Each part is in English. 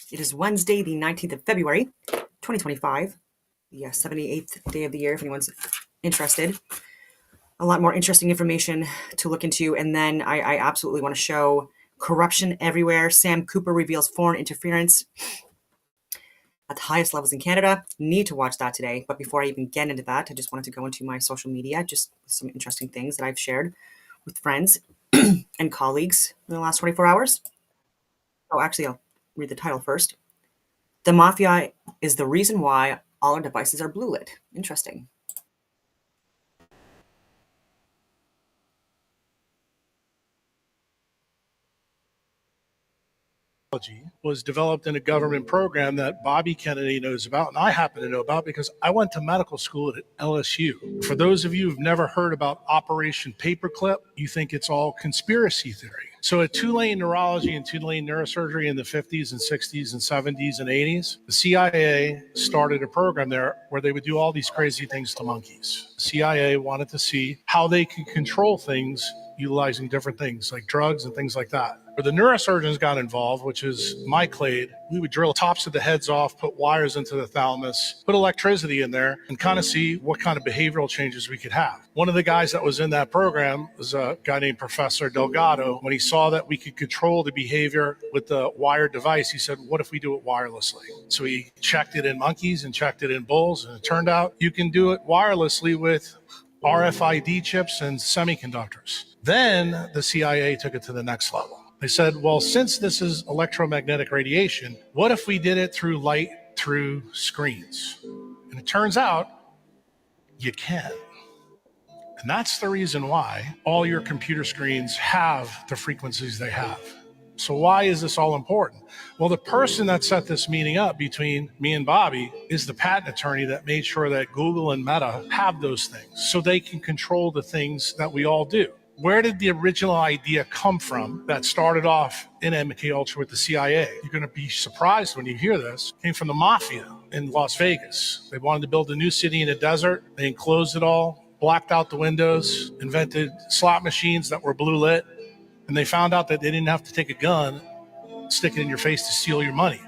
It is Wednesday, the 19th of February, 2025, the 78th day of the year, if anyone's interested. A lot more interesting information to look into. And then I absolutely want to show corruption everywhere. Sam Cooper reveals foreign interference at the highest levels in Canada. Need to watch that today. But before I even get into that, I just wanted to go into my social media, just some interesting things that I've shared with friends and colleagues in the last 24 hours. Oh, actually, I'll read the title first. The mafia is the reason why all our devices are blue lit. Interesting. Was developed in a government program that Bobby Kennedy knows about, and I happen to know about because I went to medical school at LSU. For those of you who've never heard about Operation Paperclip, you think it's all conspiracy theory. So at Tulane Neurology and Tulane Neurosurgery in the 50s and 60s and 70s and 80s, the CIA started a program there where they would do all these crazy things to monkeys. The CIA wanted to see how they could control things utilizing different things like drugs and things like that. Where the neurosurgeons got involved, which is my clade, we would drill tops of the heads off, put wires into the thalamus, put electricity in there, and kind of see what kind of behavioral changes we could have. One of the guys that was in that program was a guy named Professor Delgado. When he saw that we could control the behavior with the wired device, he said, what if we do it wirelessly? So he checked it in monkeys and checked it in bulls, and it turned out you can do it wirelessly with RFID chips and semiconductors. Then the CIA took it to the next level. They said, well, since this is electromagnetic radiation, what if we did it through light through screens? And it turns out you can. And that's the reason why all your computer screens have the frequencies they have. So why is this all important? Well, the person that set this meeting up between me and Bobby is the patent attorney that made sure that Google and Meta have those things so they can control the things that we all do. Where did the original idea come from that started off in MK Ultra with the CIA? You're going to be surprised when you hear this. It came from the mafia in Las Vegas. They wanted to build a new city in a desert. They enclosed it all, blacked out the windows, invented slot machines that were blue lit. And they found out that they didn't have to take a gun, stick it in your face to steal your money.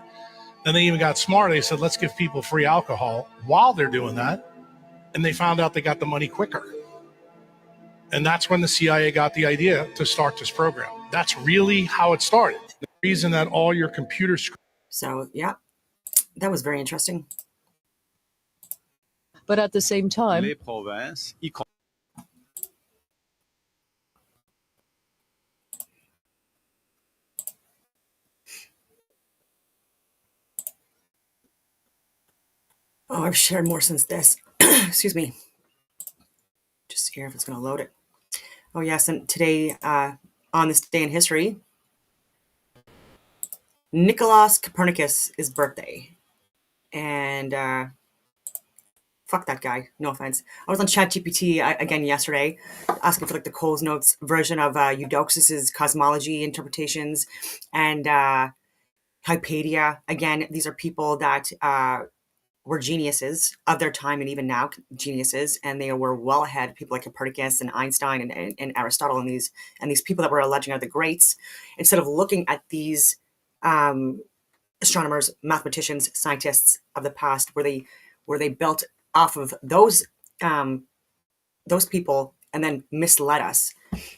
Then they even got smart. They said, let's give people free alcohol while they're doing that. And they found out they got the money quicker. And that's when the CIA got the idea to start this program. That's really how it started. The reason that all your computer screens. So, yeah, that was very interesting. But at the same time, oh, I've shared more since this. Excuse me. Just here if it's going to load it. Oh, yes. And today, on this day in history, Nicolaus Copernicus' birthday. And fuck that guy. No offense. I was on ChatGPT again yesterday, asking for like the Coles Notes version of Eudoxus's cosmology interpretations and Hypatia. Again, these are people that were geniuses of their time and even now geniuses, and they were well ahead. People like Copernicus and Einstein and Aristotle and these people that were alleging are the greats. Instead of looking at these astronomers, mathematicians, scientists of the past, where they built off of those people and then misled us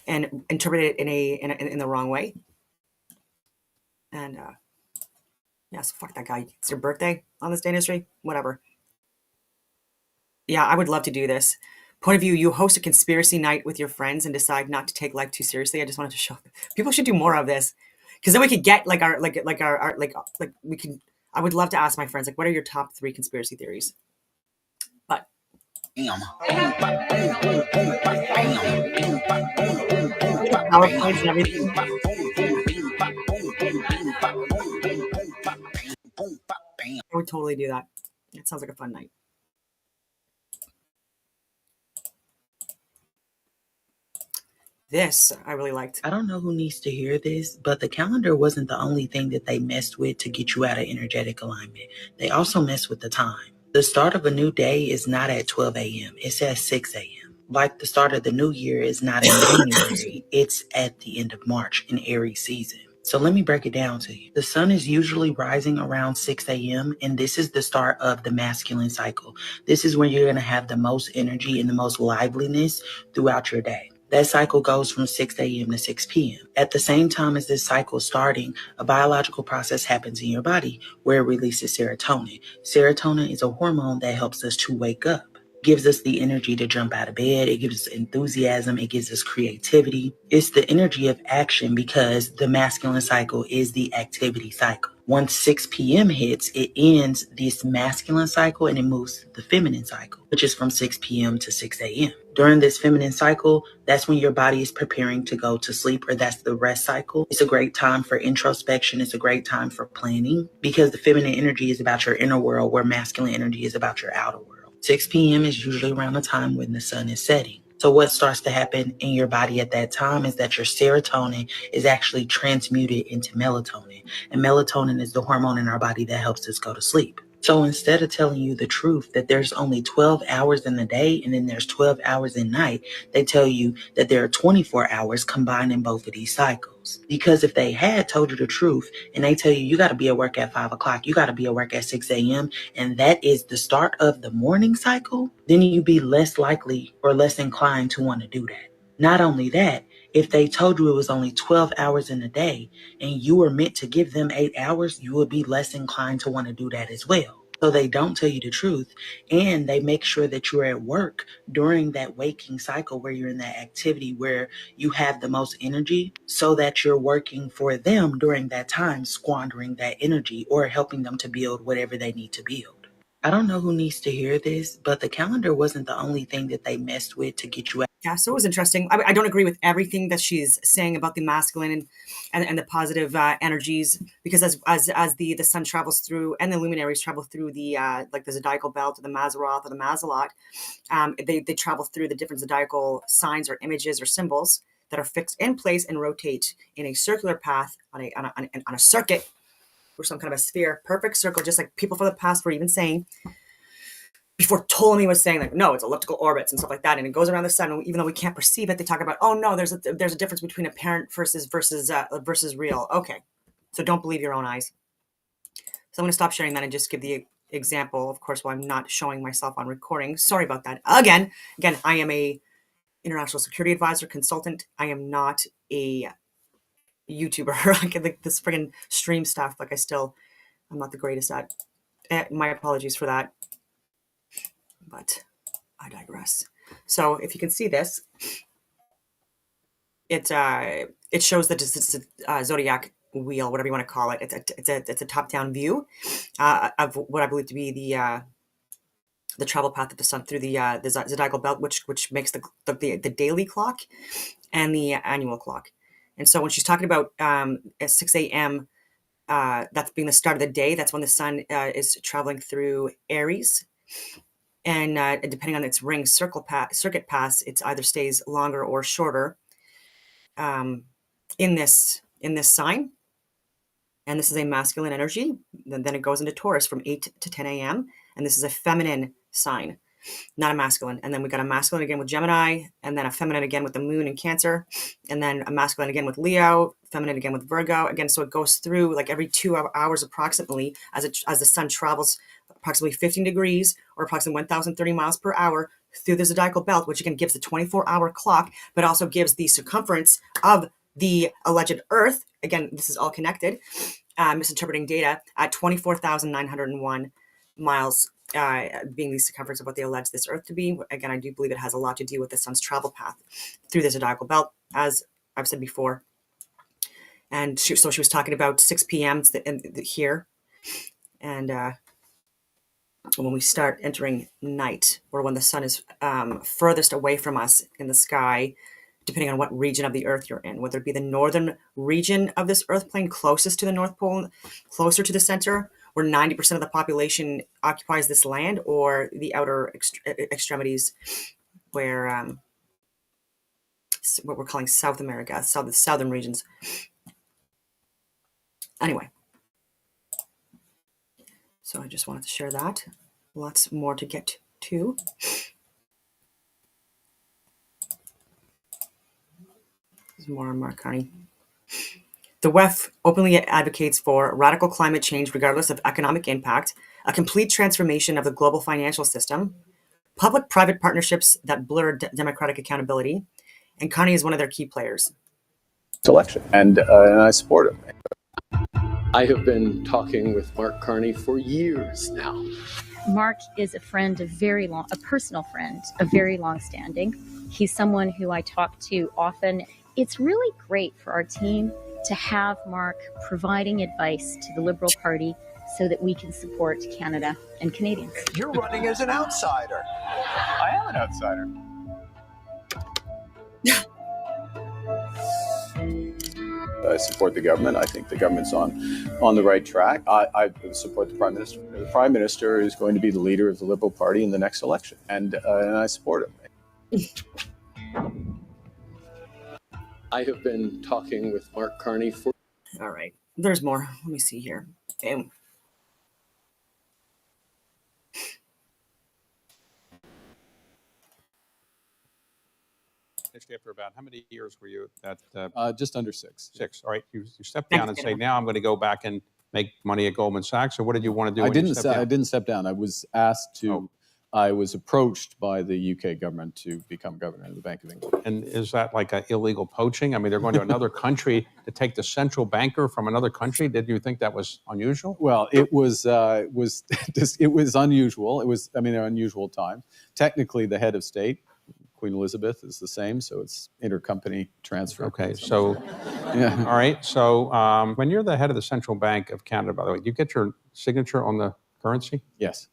and interpreted it in the wrong way. And yeah, so fuck that guy. It's your birthday on this day in history? Whatever. Yeah, I would love to do this. Point of view, you host a conspiracy night with your friends and decide not to take life too seriously. I just wanted to show people should do more of this. Because then we could get like we can. I would love to ask my friends, like, what are your top 3 conspiracy theories? But PowerPoints and everything. I would totally do that. It sounds like a fun night. This I really liked. I don't know who needs to hear this, but the calendar wasn't the only thing that they messed with to get you out of energetic alignment. They also messed with the time. The start of a new day is not at 12 a.m. It's at 6 a.m. Like the start of the new year is not in January. It's at the end of March in Aries season. So let me break it down to you. The sun is usually rising around 6 a.m., and this is the start of the masculine cycle. This is when you're going to have the most energy and the most liveliness throughout your day. That cycle goes from 6 a.m. to 6 p.m. At the same time as this cycle starting, a biological process happens in your body where it releases serotonin. Serotonin is a hormone that helps us to wake up, gives us the energy to jump out of bed. It gives us enthusiasm. It gives us creativity. It's the energy of action because the masculine cycle is the activity cycle. Once 6 p.m. hits, it ends this masculine cycle and it moves to the feminine cycle, which is from 6 p.m. to 6 a.m. During this feminine cycle, that's when your body is preparing to go to sleep, or that's the rest cycle. It's a great time for introspection. It's a great time for planning because the feminine energy is about your inner world, where masculine energy is about your outer world. 6 p.m. is usually around the time when the sun is setting. So what starts to happen in your body at that time is that your serotonin is actually transmuted into melatonin. And melatonin is the hormone in our body that helps us go to sleep. So instead of telling you the truth that there's only 12 hours in the day and then there's 12 hours in night, they tell you that there are 24 hours combined in both of these cycles. Because if they had told you the truth and they tell you you got to be at work at 5 o'clock, you got to be at work at 6 a.m., and that is the start of the morning cycle, then you'd be less likely or less inclined to want to do that. Not only that, if they told you it was only 12 hours in a day and you were meant to give them 8 hours, you would be less inclined to want to do that as well. So they don't tell you the truth, and they make sure that you're at work during that waking cycle where you're in that activity where you have the most energy, so that you're working for them during that time, squandering that energy or helping them to build whatever they need to build. I don't know who needs to hear this, but the calendar wasn't the only thing that they messed with to get you out. Yeah, so it was interesting. I don't agree with everything that she's saying about the masculine and the positive energies, because as the sun travels through and the luminaries travel through the like the zodiacal belt or the Mazzaroth or the Mazzalot, they travel through the different zodiacal signs or images or symbols that are fixed in place and rotate in a circular path on a circuit or some kind of a sphere, perfect circle, just like people from the past were even saying. Before Ptolemy was saying, like, no, it's elliptical orbits and stuff like that, and it goes around the sun, even though we can't perceive it, they talk about, oh no, there's a difference between apparent versus real. Okay, so don't believe your own eyes. So I'm going to stop sharing that and just give the example, of course, while I'm not showing myself on recording. Sorry about that. Again, I am a international security advisor consultant. I am not a YouTuber. Like this friggin' stream stuff. Like I'm not the greatest at. My apologies for that. But I digress. So if you can see this, it shows the zodiac wheel, whatever you want to call it. It's a top-down view of what I believe to be the travel path of the sun through the zodiacal belt, which makes the daily clock and the annual clock. And so when she's talking about at 6 a.m., that's being the start of the day. That's when the sun is traveling through Aries. And depending on its ring circuit pass, it either stays longer or shorter in this sign. And this is a masculine energy. Then it goes into Taurus from 8 to 10 a.m. And this is a feminine sign, not a masculine. And then we got a masculine again with Gemini, and then a feminine again with the moon in Cancer, and then a masculine again with Leo, feminine again with Virgo. Again, so it goes through like every 2 hours approximately as the sun travels approximately 15 degrees or approximately 1,030 miles per hour through the zodiacal belt, which again gives the 24-hour clock, but also gives the circumference of the alleged Earth. Again, this is all connected, misinterpreting data at 24,901 miles, being the circumference of what they allege this Earth to be. Again, I do believe it has a lot to do with the sun's travel path through the zodiacal belt, as I've said before. And so she was talking about 6 p.m. here. And when we start entering night, or when the sun is furthest away from us in the sky, depending on what region of the Earth you're in, whether it be the northern region of this Earth plane closest to the North Pole, closer to the center, where 90% of the population occupies this land, or the outer extremities, where what we're calling South America, the southern regions. Anyway, so I just wanted to share that. Lots more to get to. There's more on Mark Carney. The WEF openly advocates for radical climate change regardless of economic impact, a complete transformation of the global financial system, public-private partnerships that blur democratic accountability, and Carney is one of their key players. Election, and I support him. I have been talking with Mark Carney for years now. Mark is a friend of a personal friend of very long standing. He's someone who I talk to often. It's really great for our team to have Mark providing advice to the Liberal Party so that we can support Canada and Canadians. You're running as an outsider. I am an outsider. I support the government. I think the government's on the right track. I support the Prime Minister. The Prime Minister is going to be the leader of the Liberal Party in the next election, and I support him. I have been talking with Mark Carney for... All right, there's more. Let me see here. Okay. After about how many years were you at? just under 6. 6. All right. You stepped down and say, now I'm going to go back and make money at Goldman Sachs. Or what did you want to do? I didn't step down. I was asked to. Oh. I was approached by the UK government to become governor of the Bank of England. And is that like an illegal poaching? I mean, they're going to another country to take the central banker from another country. Did you think that was unusual? Well, it was unusual. It was, they're unusual times. Technically, the head of state, Queen Elizabeth, is the same, so it's intercompany transfer. Okay, so, yeah. All right. So when you're the head of the Central Bank of Canada, by the way, do you get your signature on the currency? Yes.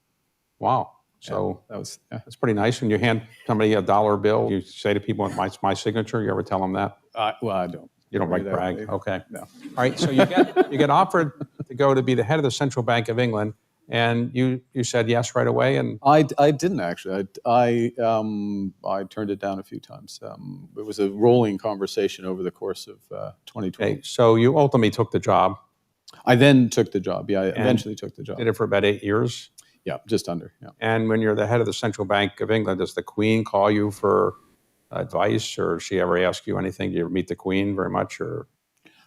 Wow. So yeah, that's pretty nice. When you hand somebody a dollar bill, you say to people, "It's my signature." You ever tell them that? Well, I don't. You don't like brag? Way. Okay. No. All right. So you get offered to go to be the head of the Central Bank of England, and you said yes right away. And I didn't actually. I turned it down a few times. It was a rolling conversation over the course of 2012. Okay. So you ultimately took the job. I then took the job. Yeah, I eventually took the job. Did it for about 8 years. Yeah, just under. Yeah. And when you're the head of the Central Bank of England, does the Queen call you for advice, or does she ever ask you anything? Do you ever meet the Queen very much, or?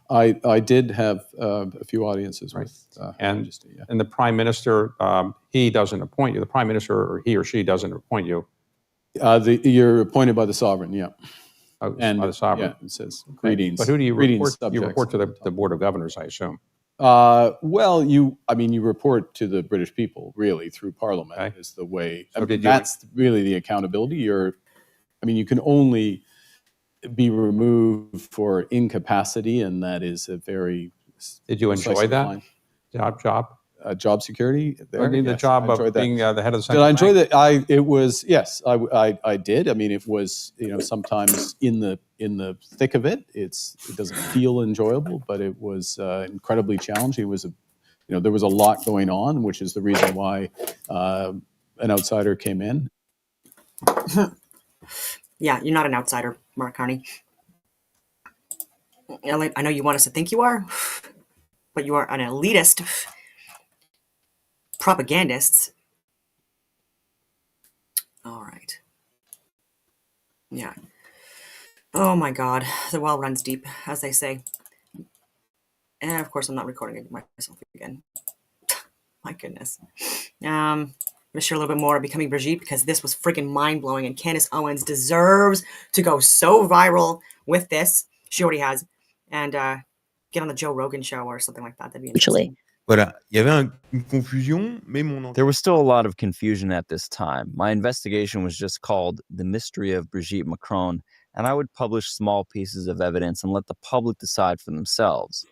I did have a few audiences with Her Majesty. Yeah. And the Prime Minister, he doesn't appoint you. The Prime Minister, or he or she, doesn't appoint you. You're appointed by the sovereign. Yeah. Oh, by the sovereign. Yeah, it says greetings. But who do you report? Subjects. You report to the Board of Governors, I assume. Well, you report to the British people, really, through Parliament. Okay. Is the way. So that's really the accountability. You can only be removed for incapacity, and that is a very. Did you enjoy that job? Job security. There? I mean, the job of being the head of the Did Central I enjoy Bank? that? It was yes. I did. I mean, it was sometimes in the thick of it. It doesn't feel enjoyable, but it was incredibly challenging. It was there was a lot going on, which is the reason why an outsider came in. Yeah, you're not an outsider, Mark Carney. I know you want us to think you are, but you are an elitist. Propagandists. All right. Yeah. Oh my God, the well runs deep, as they say. And of course, I'm not recording myself again. My goodness. I'm gonna share a little bit more of Becoming Brigitte, because this was freaking mind blowing, and Candace Owens deserves to go so viral with this. She already has, and get on the Joe Rogan show or something like that. That'd be interesting. Voilà, il y avait une confusion, mais mon... There was still a lot of confusion at this time. My investigation was just called The Mystery of Brigitte Macron, and I would publish small pieces of evidence and let the public decide for themselves.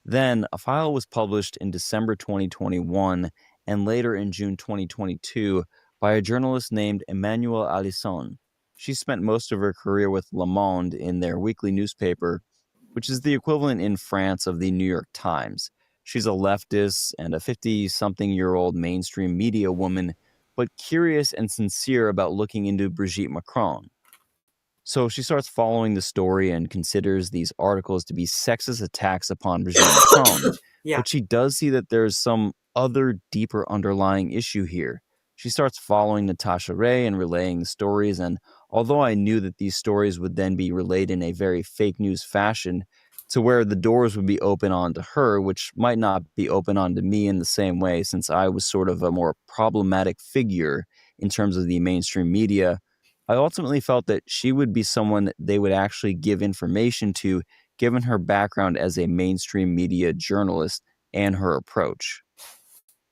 Then, a file was published in December 2021 and later in June 2022 by a journalist named Emmanuelle Alisson. She spent most of her career with Le Monde in their weekly newspaper, which is the equivalent in France of the New York Times. She's a leftist and a 50-something-year-old mainstream media woman, but curious and sincere about looking into Brigitte Macron. So she starts following the story and considers these articles to be sexist attacks upon Brigitte Macron. Yeah. But she does see that there's some other deeper underlying issue here. She starts following Natasha Ray and relaying the stories, and although I knew that these stories would then be relayed in a very fake news fashion, to where the doors would be open onto her, which might not be open onto me in the same way, since I was sort of a more problematic figure in terms of the mainstream media. I ultimately felt that she would be someone they would actually give information to, given her background as a mainstream media journalist and her approach.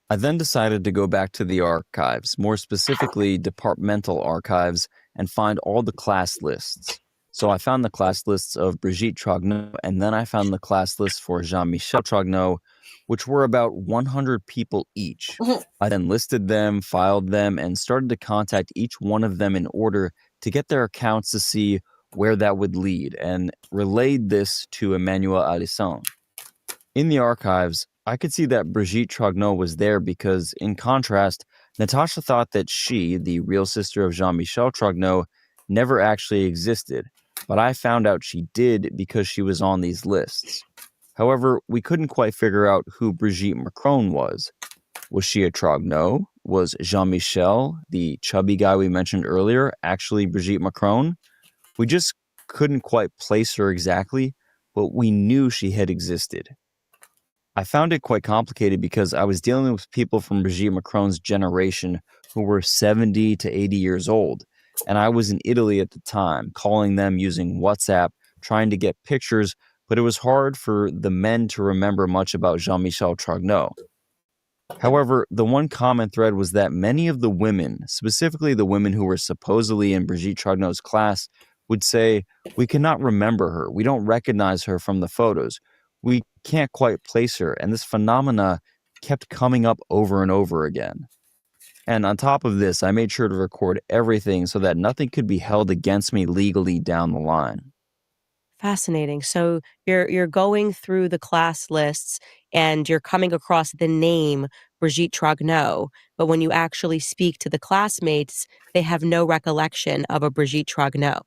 I then decided to go back to the archives, more specifically departmental archives, and find all the class lists. So I found the class lists of Brigitte Trogneau, and then I found the class lists for Jean-Michel Trogneau, which were about 100 people each. I then listed them, filed them, and started to contact each one of them in order to get their accounts to see where that would lead, and relayed this to Emmanuel Alisson. In the archives, I could see that Brigitte Trogneau was there because, in contrast, Natasha thought that she, the real sister of Jean-Michel Trogneau, never actually existed, but I found out she did because she was on these lists. However, we couldn't quite figure out who Brigitte Macron was. Was she a Trogneau? Was Jean-Michel, the chubby guy we mentioned earlier, actually Brigitte Macron? We just couldn't quite place her exactly, but we knew she had existed. I found it quite complicated because I was dealing with people from Brigitte Macron's generation who were 70 to 80 years old, and I was in Italy at the time, calling them using WhatsApp, trying to get pictures, but it was hard for the men to remember much about Jean-Michel Trogneau. However, the one common thread was that many of the women, specifically the women who were supposedly in Brigitte Trogneau's class, would say, "We cannot remember her. We don't recognize her from the photos. We can't quite place her." And this phenomena kept coming up over and over again. And on top of this, I made sure to record everything so that nothing could be held against me legally down the line. Fascinating. So you're going through the class lists and you're coming across the name Brigitte Trogneau, but when you actually speak to the classmates, they have no recollection of a Brigitte Trogneau.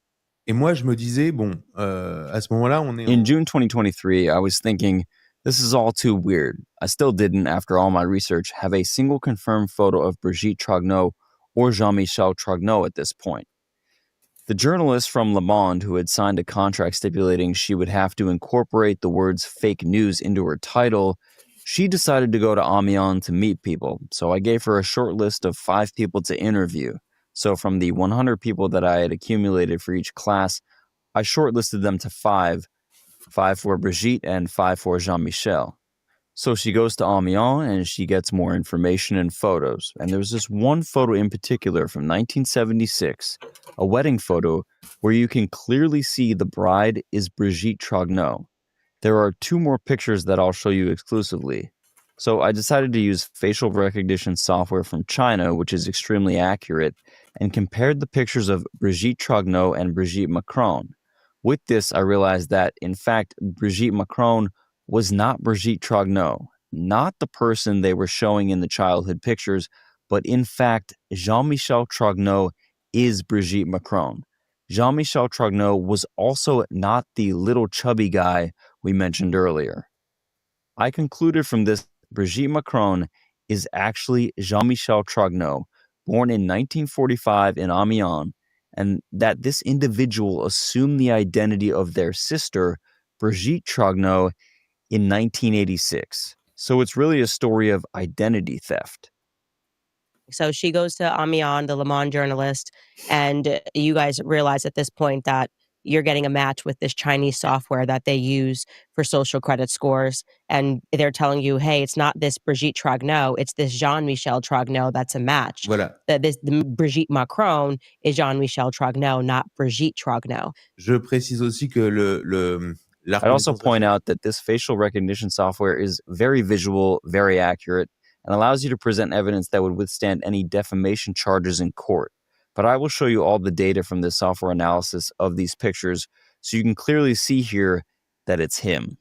Et moi, je me disais, bon, à ce moment-là, on est In June 2023, I was thinking, this is all too weird. I still didn't, after all my research, have a single confirmed photo of Brigitte Trogneau or Jean-Michel Trogneau at this point. The journalist from Le Monde, who had signed a contract stipulating she would have to incorporate the words fake news into her title, she decided to go to Amiens to meet people, so I gave her a short list of 5 people to interview. So from the 100 people that I had accumulated for each class, I shortlisted them to 5 for Brigitte and 5 for Jean-Michel. So she goes to Amiens and she gets more information and photos. And there's this one photo in particular from 1976, a wedding photo where you can clearly see the bride is Brigitte Trogneau. There are 2 more pictures that I'll show you exclusively. So I decided to use facial recognition software from China, which is extremely accurate, and compared the pictures of Brigitte Trogneau and Brigitte Macron. With this, I realized that, in fact, Brigitte Macron was not Brigitte Trogneau, not the person they were showing in the childhood pictures, but in fact, Jean-Michel Trogneau is Brigitte Macron. Jean-Michel Trogneau was also not the little chubby guy we mentioned earlier. I concluded from this Brigitte Macron is actually Jean-Michel Trogneau, born in 1945 in Amiens, and that this individual assumed the identity of their sister, Brigitte Trogneau, in 1986. So it's really a story of identity theft. So she goes to Amiens, the Le Monde journalist, and you guys realize at this point that you're getting a match with this Chinese software that they use for social credit scores. And they're telling you, hey, it's not this Brigitte Trogneau, it's this Jean-Michel Trogneau that's a match. Voilà. The Brigitte Macron is Jean-Michel Trogneau, not Brigitte Trogneau. Je précise aussi que la I'd also reconnaissance point faciale- out that this facial recognition software is very visual, very accurate, and allows you to present evidence that would withstand any defamation charges in court. But I will show you all the data from this software analysis of these pictures, so you can clearly see here that it's him.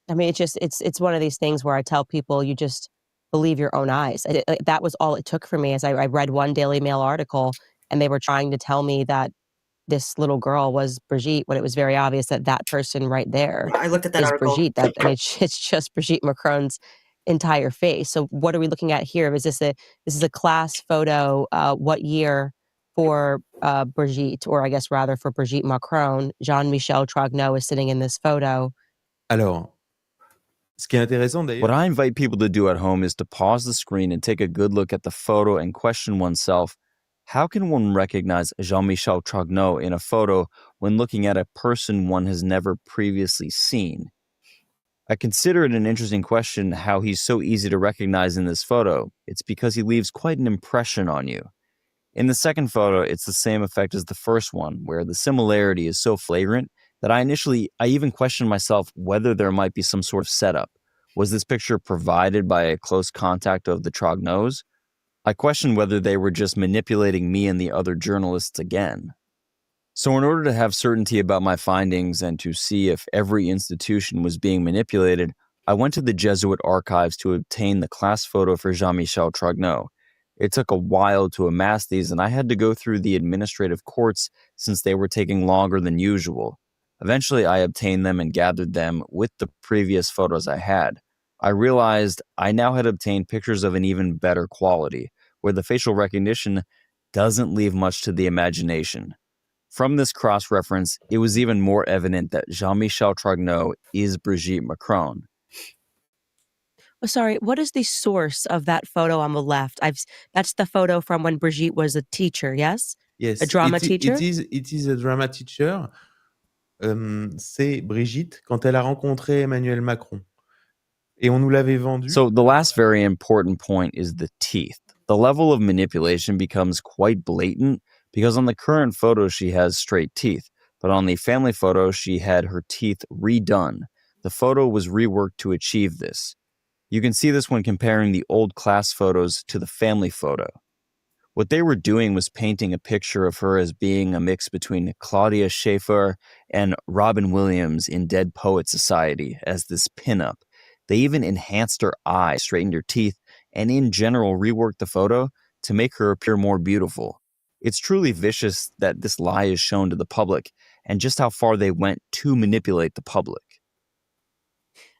I mean, it's one of these things where I tell people you just believe your own eyes. That was all it took for me. As I read one Daily Mail article, and they were trying to tell me that this little girl was Brigitte, when it was very obvious that that person right there I looked at that is article. Brigitte. It's just Brigitte Macron's entire face. So what are we looking at here? This is a class photo? What year for Brigitte, or I guess rather for Brigitte Macron. Jean-Michel Trogneau is sitting in this photo. Alors, ce qui est intéressant d'ailleurs. What I invite people to do at home is to pause the screen and take a good look at the photo and question oneself, how can one recognize Jean-Michel Trogneau in a photo when looking at a person one has never previously seen? I consider it an interesting question how he's so easy to recognize in this photo. It's because he leaves quite an impression on you. In the second photo, it's the same effect as the first one, where the similarity is so flagrant that I even questioned myself whether there might be some sort of setup. Was this picture provided by a close contact of the Trogneaus? I questioned whether they were just manipulating me and the other journalists again. So in order to have certainty about my findings and to see if every institution was being manipulated, I went to the Jesuit archives to obtain the class photo for Jean-Michel Trogneau. It took a while to amass these, and I had to go through the administrative courts since they were taking longer than usual. Eventually, I obtained them and gathered them with the previous photos I had. I realized I now had obtained pictures of an even better quality, where the facial recognition doesn't leave much to the imagination. From this cross-reference, it was even more evident that Jean-Michel Trogneau is Brigitte Macron. Oh, sorry, what is the source of that photo on the left? That's the photo from when Brigitte was a teacher, yes? Yes, A drama teacher? it is a drama teacher. C'est Brigitte quand elle a rencontré Emmanuel Macron. Et on nous l'avait vendu. So the last very important point is the teeth. The level of manipulation becomes quite blatant because on the current photo she has straight teeth, but on the family photo she had her teeth redone. The photo was reworked to achieve this. You can see this when comparing the old class photos to the family photo. What they were doing was painting a picture of her as being a mix between Claudia Schiffer and Robin Williams in Dead Poet Society as this pinup. They even enhanced her eyes, straightened her teeth, and in general reworked the photo to make her appear more beautiful. It's truly vicious that this lie is shown to the public and just how far they went to manipulate the public.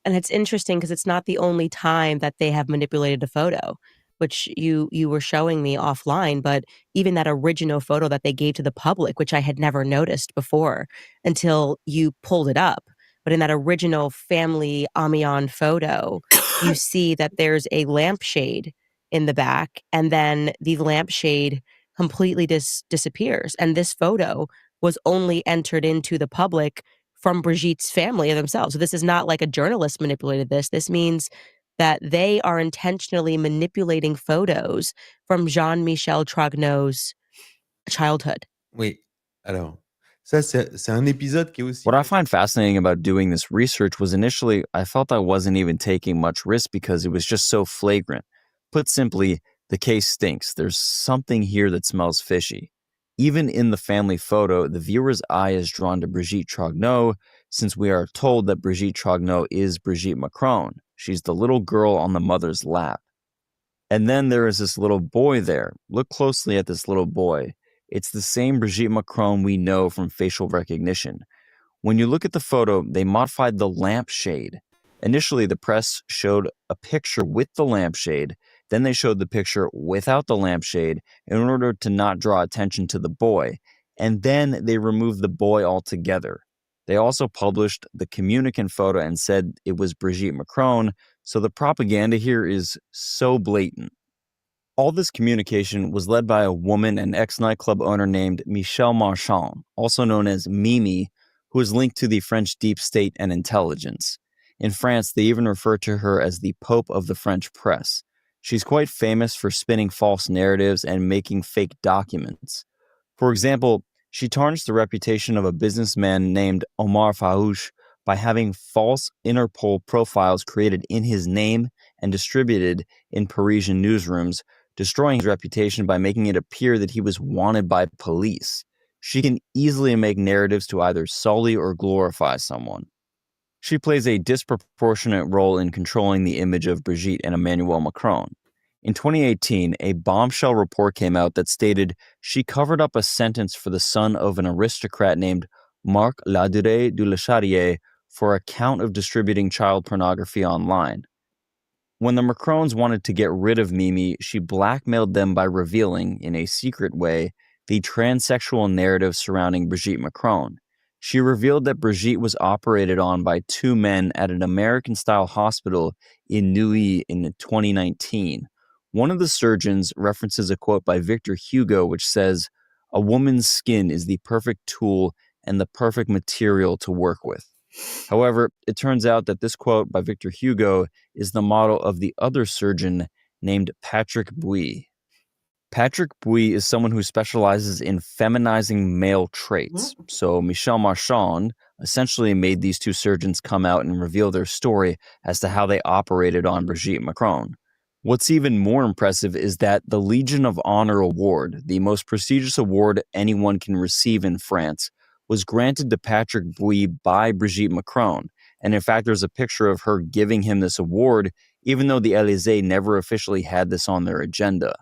And it's interesting because it's not the only time that they have manipulated a photo, which you were showing me offline, but even that original photo that they gave to the public, which I had never noticed before until you pulled it up. But in that original family Amiens photo, you see that there's a lampshade in the back, and then the lampshade completely disappears. And this photo was only entered into the public from Brigitte's family themselves. So this is not like a journalist manipulated this. This means that they are intentionally manipulating photos from Jean-Michel Trogneau's childhood. Oui. Alors, ça, c'est un épisode qui est aussi. What I find fascinating about doing this research was initially I felt I wasn't even taking much risk because it was just so flagrant. Put simply, the case stinks. There's something here that smells fishy. Even in the family photo, the viewer's eye is drawn to Brigitte Trogneau since we are told that Brigitte Trogneau is Brigitte Macron. She's the little girl on the mother's lap. And then there is this little boy there. Look closely at this little boy. It's the same Brigitte Macron we know from facial recognition. When you look at the photo, they modified the lampshade. Initially, the press showed a picture with the lampshade. Then they showed the picture without the lampshade in order to not draw attention to the boy. And then they removed the boy altogether. They also published the communicant photo and said it was Brigitte Macron, so the propaganda here is so blatant. All this communication was led by a woman and ex-nightclub owner named Michelle Marchand, also known as Mimi, who is linked to the French deep state and intelligence. In France, they even refer to her as the Pope of the French press. She's quite famous for spinning false narratives and making fake documents. For example, she tarnished the reputation of a businessman named Omar Faouche by having false Interpol profiles created in his name and distributed in Parisian newsrooms, destroying his reputation by making it appear that he was wanted by police. She can easily make narratives to either sully or glorify someone. She plays a disproportionate role in controlling the image of Brigitte and Emmanuel Macron. In 2018, a bombshell report came out that stated she covered up a sentence for the son of an aristocrat named Marc Ladurée du Lacharier for a count of distributing child pornography online. When the Macrons wanted to get rid of Mimi, she blackmailed them by revealing, in a secret way, the transsexual narrative surrounding Brigitte Macron. She revealed that Brigitte was operated on by two men at an American-style hospital in Neuilly in 2019. One of the surgeons references a quote by Victor Hugo, which says, "A woman's skin is the perfect tool and the perfect material to work with." However, it turns out that this quote by Victor Hugo is the model of the other surgeon named Patrick Bouy. Patrick Bouy is someone who specializes in feminizing male traits. So Michel Marchand essentially made these two surgeons come out and reveal their story as to how they operated on Brigitte Macron. What's even more impressive is that the Legion of Honor Award, the most prestigious award anyone can receive in France, was granted to Patrick Bouy by Brigitte Macron. And in fact, there's a picture of her giving him this award, even though the Élysée never officially had this on their agenda.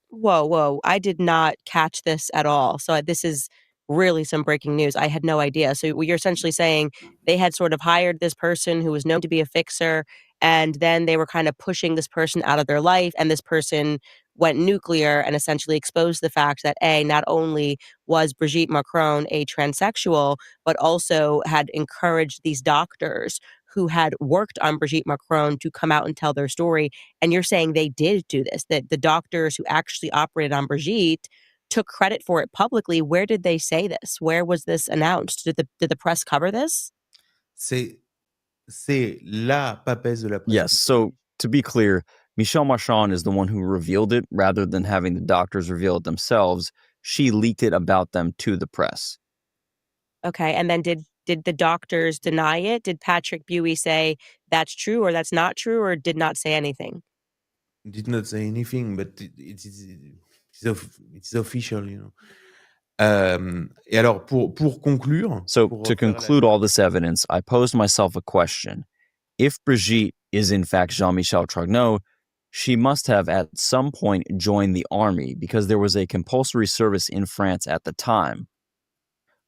Whoa. I did not catch this at all. So this is really some breaking news. I had no idea. So you're essentially saying they had sort of hired this person who was known to be a fixer, and then they were kind of pushing this person out of their life, and this person went nuclear and essentially exposed the fact that not only was Brigitte Macron a transsexual, but also had encouraged these doctors who had worked on Brigitte Macron to come out and tell their story. And you're saying they did do this, that the doctors who actually operated on Brigitte took credit for it publicly. Where did they say this? Where was this announced? Did the press cover this? C'est la papesse de la presse. Yes, so to be clear, Michel Marchand is the one who revealed it rather than having the doctors reveal it themselves. She leaked it about them to the press. Okay, and then did the doctors deny it? Did Patrick Bouy say that's true or that's not true, or did not say anything? Did not say anything, but it's official, you know. Et alors, pour conclure... So, to conclude all this evidence, I posed myself a question. If Brigitte is in fact Jean-Michel Trogneau, she must have at some point joined the army because there was a compulsory service in France at the time.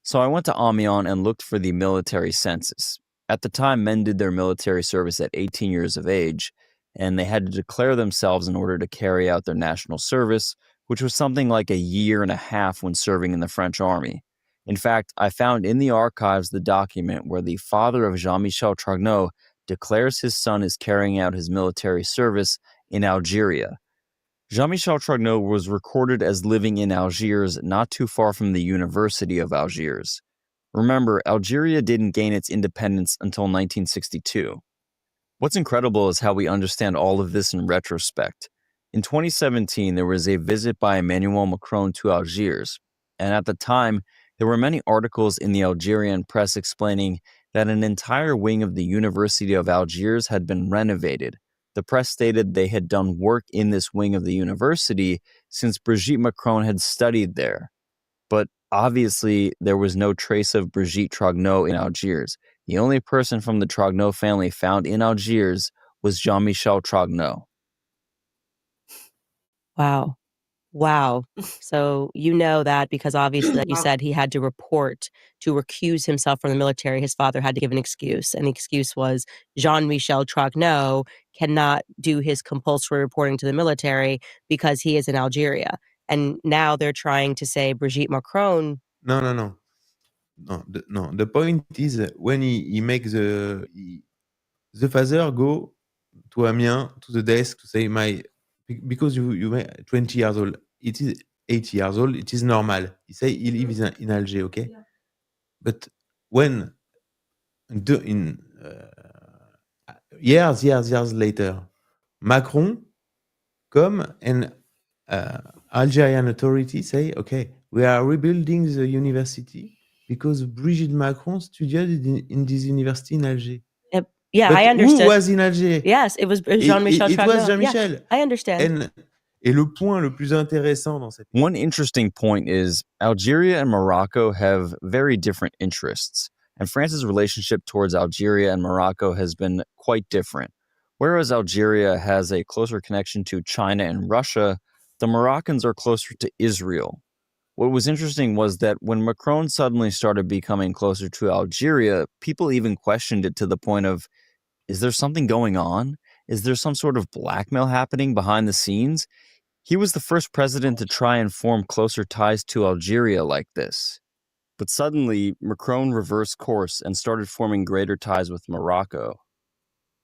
So I went to Amiens and looked for the military census. At the time, men did their military service at 18 years of age, and they had to declare themselves in order to carry out their national service, which was something like a year and a half when serving in the French army. In fact, I found in the archives the document where the father of Jean-Michel Trogneau declares his son is carrying out his military service in Algeria. Jean-Michel Trogneau was recorded as living in Algiers, not too far from the University of Algiers. Remember, Algeria didn't gain its independence until 1962. What's incredible is how we understand all of this in retrospect. In 2017, there was a visit by Emmanuel Macron to Algiers, and at the time, there were many articles in the Algerian press explaining that an entire wing of the University of Algiers had been renovated. The press stated they had done work in this wing of the university since Brigitte Macron had studied there. But obviously, there was no trace of Brigitte Trogneau in Algiers. The only person from the Trogneau family found in Algiers was Jean-Michel Trogneau. Wow. So you know that because obviously, like you said, he had to report to recuse himself from the military. His father had to give an excuse, and the excuse was Jean-Michel Trogneau cannot do his compulsory reporting to the military because he is in Algeria. And now they're trying to say Brigitte Macron... No. The point is when he makes the father go to Amiens, to the desk, to say, because you 20 years old, it is 80 years old, it is normal. He say he lives in Alger, okay? Yeah. But when years later, Macron come and Algerian authorities say, okay, we are rebuilding the university because Brigitte Macron studied in this university in Alger. Yeah, but I understood. Who was in Alger? Yes, it was Jean-Michel Trogneau. It was Jean-Michel. Yeah, I understand. Et le point le plus intéressant dans cette... One interesting point is Algeria and Morocco have very different interests, and France's relationship towards Algeria and Morocco has been quite different. Whereas Algeria has a closer connection to China and Russia, the Moroccans are closer to Israel. What was interesting was that when Macron suddenly started becoming closer to Algeria, people even questioned it to the point of, is there something going on? Is there some sort of blackmail happening behind the scenes? He was the first president to try and form closer ties to Algeria like this. But suddenly, Macron reversed course and started forming greater ties with Morocco.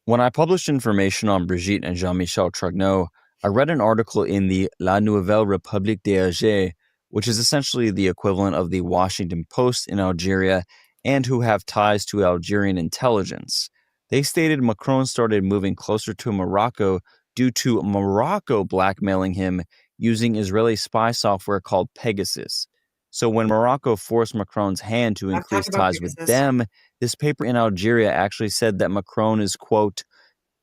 When I published information on Brigitte and Jean-Michel Trogneau, I read an article in the La Nouvelle République d'Alger, which is essentially the equivalent of the Washington Post in Algeria, and who have ties to Algerian intelligence. They stated Macron started moving closer to Morocco due to Morocco blackmailing him using Israeli spy software called Pegasus. So when Morocco forced Macron's hand to I've increase talked about ties with Pegasus. them, this paper in Algeria actually said that Macron is, quote,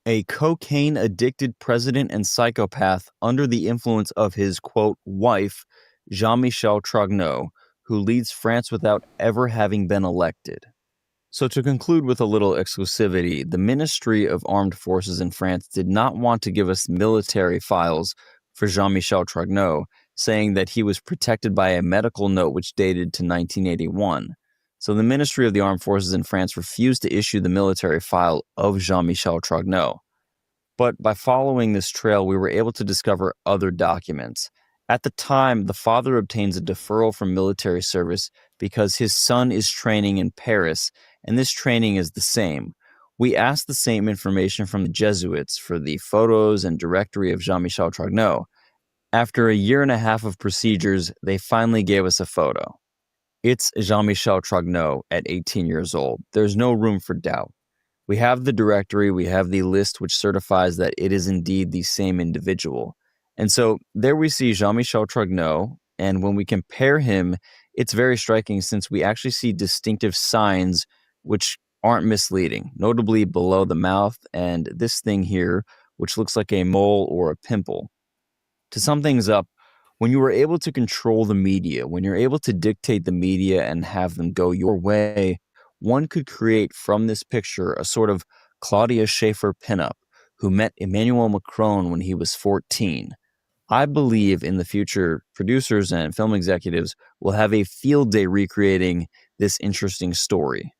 a cocaine-addicted president and psychopath under the influence of his, quote, wife, Jean-Michel Trogneau, who leads France without ever having been elected. So to conclude with a little exclusivity, the Ministry of Armed Forces in France did not want to give us military files for Jean-Michel Trogneau, saying that he was protected by a medical note which dated to 1981. So the Ministry of the Armed Forces in France refused to issue the military file of Jean-Michel Trogneau. But by following this trail, we were able to discover other documents. At the time, the father obtains a deferral from military service because his son is training in Paris, and this training is the same. We asked the same information from the Jesuits for the photos and directory of Jean-Michel Trogneau. After a year and a half of procedures, they finally gave us a photo. It's Jean-Michel Trogneau at 18 years old. There's no room for doubt. We have the directory, we have the list which certifies that it is indeed the same individual. And so there we see Jean-Michel Trogneau, and when we compare him, it's very striking since we actually see distinctive signs which aren't misleading, notably below the mouth and this thing here, which looks like a mole or a pimple. To sum things up, when you are able to control the media, when you're able to dictate the media and have them go your way, one could create from this picture a sort of Claudia Schiffer pinup who met Emmanuel Macron when he was 14. I believe in the future, producers and film executives will have a field day recreating this interesting story.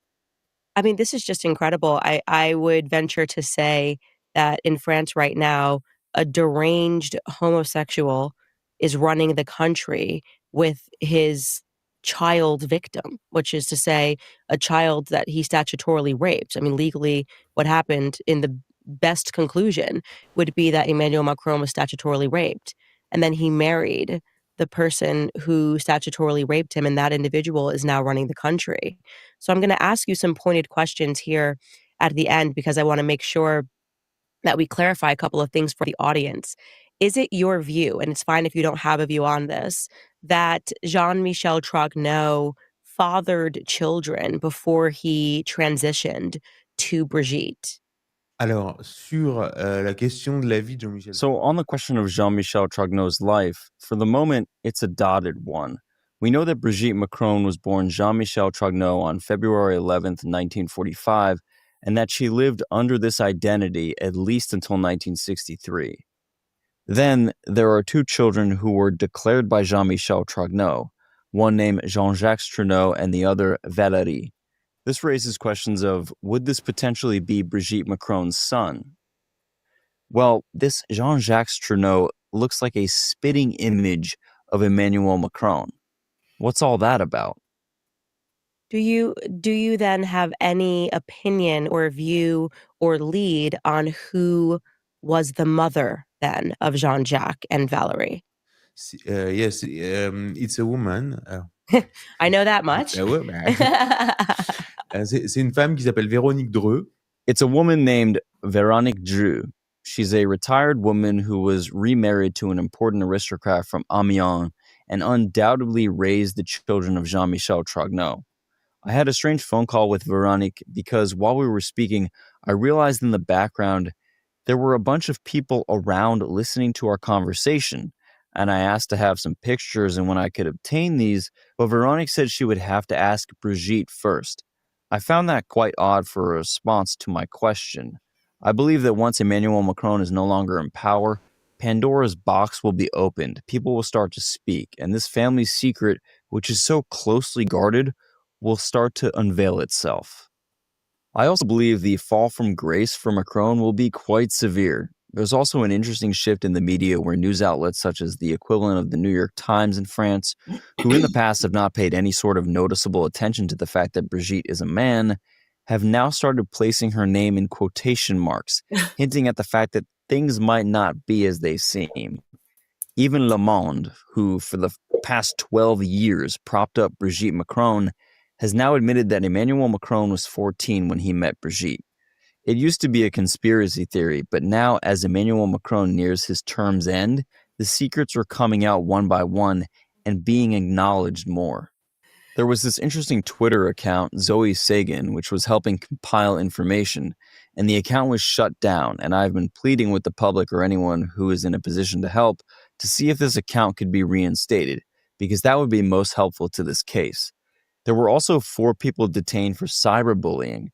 I mean, this is just incredible. I would venture to say that in France right now, a deranged homosexual is running the country with his child victim, which is to say, a child that he statutorily raped. I mean, legally, what happened in the best conclusion would be that Emmanuel Macron was statutorily raped. And then he married the person who statutorily raped him, and that individual is now running the country. So I'm going to ask you some pointed questions here at the end because I want to make sure that we clarify a couple of things for the audience. Is it your view, and it's fine if you don't have a view on this, that Jean-Michel Trogneau fathered children before he transitioned to Brigitte? Alors, sur la question de la vie de Jean-Michel. So on the question of Jean-Michel Trogneau's life, for the moment, it's a dotted one. We know that Brigitte Macron was born Jean-Michel Trogneau on February 11th, 1945, and that she lived under this identity at least until 1963. Then there are two children who were declared by Jean-Michel Trogneau, one named Jean-Jacques Trogneau and the other Valérie. This raises questions of, would this potentially be Brigitte Macron's son? Well, this Jean-Jacques Trogneau looks like a spitting image of Emmanuel Macron. What's all that about? Do you then have any opinion or view or lead on who was the mother then of Jean-Jacques and Valérie? Yes, it's a woman. Alors, I know that much. ah ouais, c'est une femme qui s'appelle Véronique Dreux. It's a woman named Véronique Dreux. She's a retired woman who was remarried to an important aristocrat from Amiens and undoubtedly raised the children of Jean-Michel Trogneau. I had a strange phone call with Véronique because while we were speaking, I realized in the background there were a bunch of people around listening to our conversation, and I asked to have some pictures and when I could obtain these, but Véronique said she would have to ask Brigitte first. I found that quite odd for a response to my question. I believe that once Emmanuel Macron is no longer in power, Pandora's box will be opened, people will start to speak, and this family secret, which is so closely guarded, will start to unveil itself. I also believe the fall from grace for Macron will be quite severe. There's also an interesting shift in the media where news outlets such as the equivalent of the New York Times in France, who in the past have not paid any sort of noticeable attention to the fact that Brigitte is a man, have now started placing her name in quotation marks, hinting at the fact that things might not be as they seem. Even Le Monde, who for the past 12 years propped up Brigitte Macron, has now admitted that Emmanuel Macron was 14 when he met Brigitte. It used to be a conspiracy theory, but now as Emmanuel Macron nears his term's end, the secrets are coming out one by one and being acknowledged more. There was this interesting Twitter account, Zoe Sagan, which was helping compile information, and the account was shut down, and I've been pleading with the public or anyone who is in a position to help to see if this account could be reinstated, because that would be most helpful to this case. There were also 4 people detained for cyberbullying,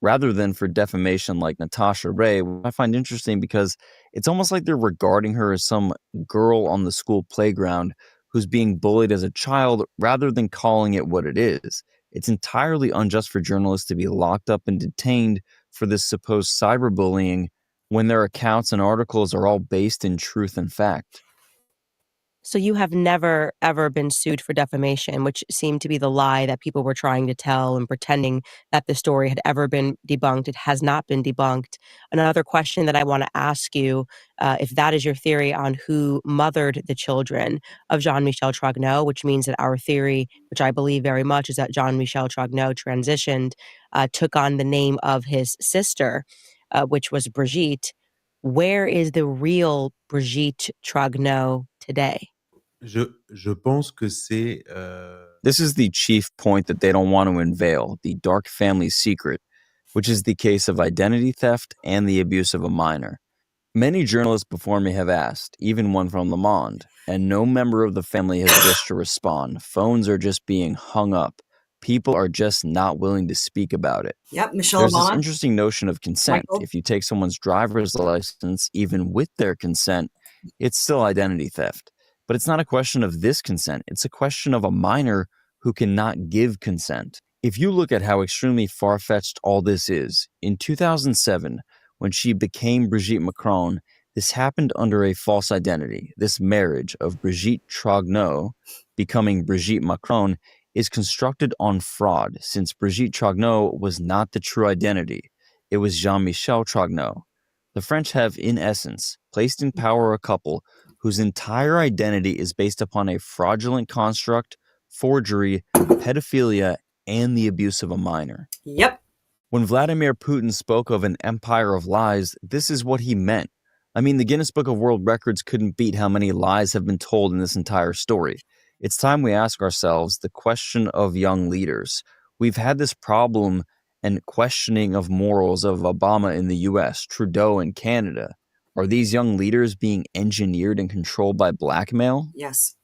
rather than for defamation like Natasha Ray, which I find interesting because it's almost like they're regarding her as some girl on the school playground who's being bullied as a child rather than calling it what it is. It's entirely unjust for journalists to be locked up and detained for this supposed cyberbullying when their accounts and articles are all based in truth and fact. So you have never, ever been sued for defamation, which seemed to be the lie that people were trying to tell and pretending that the story had ever been debunked. It has not been debunked. Another question that I want to ask you, if that is your theory on who mothered the children of Jean-Michel Trogneau, which means that our theory, which I believe very much, is that Jean-Michel Trogneau transitioned, took on the name of his sister, which was Brigitte. Where is the real Brigitte Trogneau today? Je pense que c'est This is the chief point that they don't want to unveil, the dark family secret, which is the case of identity theft and the abuse of a minor. Many journalists before me have asked, even one from Le Monde, and no member of the family has wished to respond. Phones are just being hung up. People are just not willing to speak about it. Yep, Michelle There's this Obama. interesting notion of consent. Michael. If you take someone's driver's license, even with their consent, it's still identity theft. But it's not a question of this consent. It's a question of a minor who cannot give consent. If you look at how extremely far-fetched all this is, in 2007, when she became Brigitte Macron, this happened under a false identity. This marriage of Brigitte Trogneau becoming Brigitte Macron is constructed on fraud, since Brigitte Trogneau was not the true identity. It was Jean-Michel Trogneau. The French have, in essence, placed in power a couple whose entire identity is based upon a fraudulent construct, forgery, pedophilia, and the abuse of a minor. Yep. When Vladimir Putin spoke of an empire of lies, this is what he meant. I mean, the Guinness Book of World Records couldn't beat how many lies have been told in this entire story. It's time we ask ourselves the question of young leaders. We've had this problem and questioning of morals of Obama in the US, Trudeau in Canada. Are these young leaders being engineered and controlled by blackmail? Yes.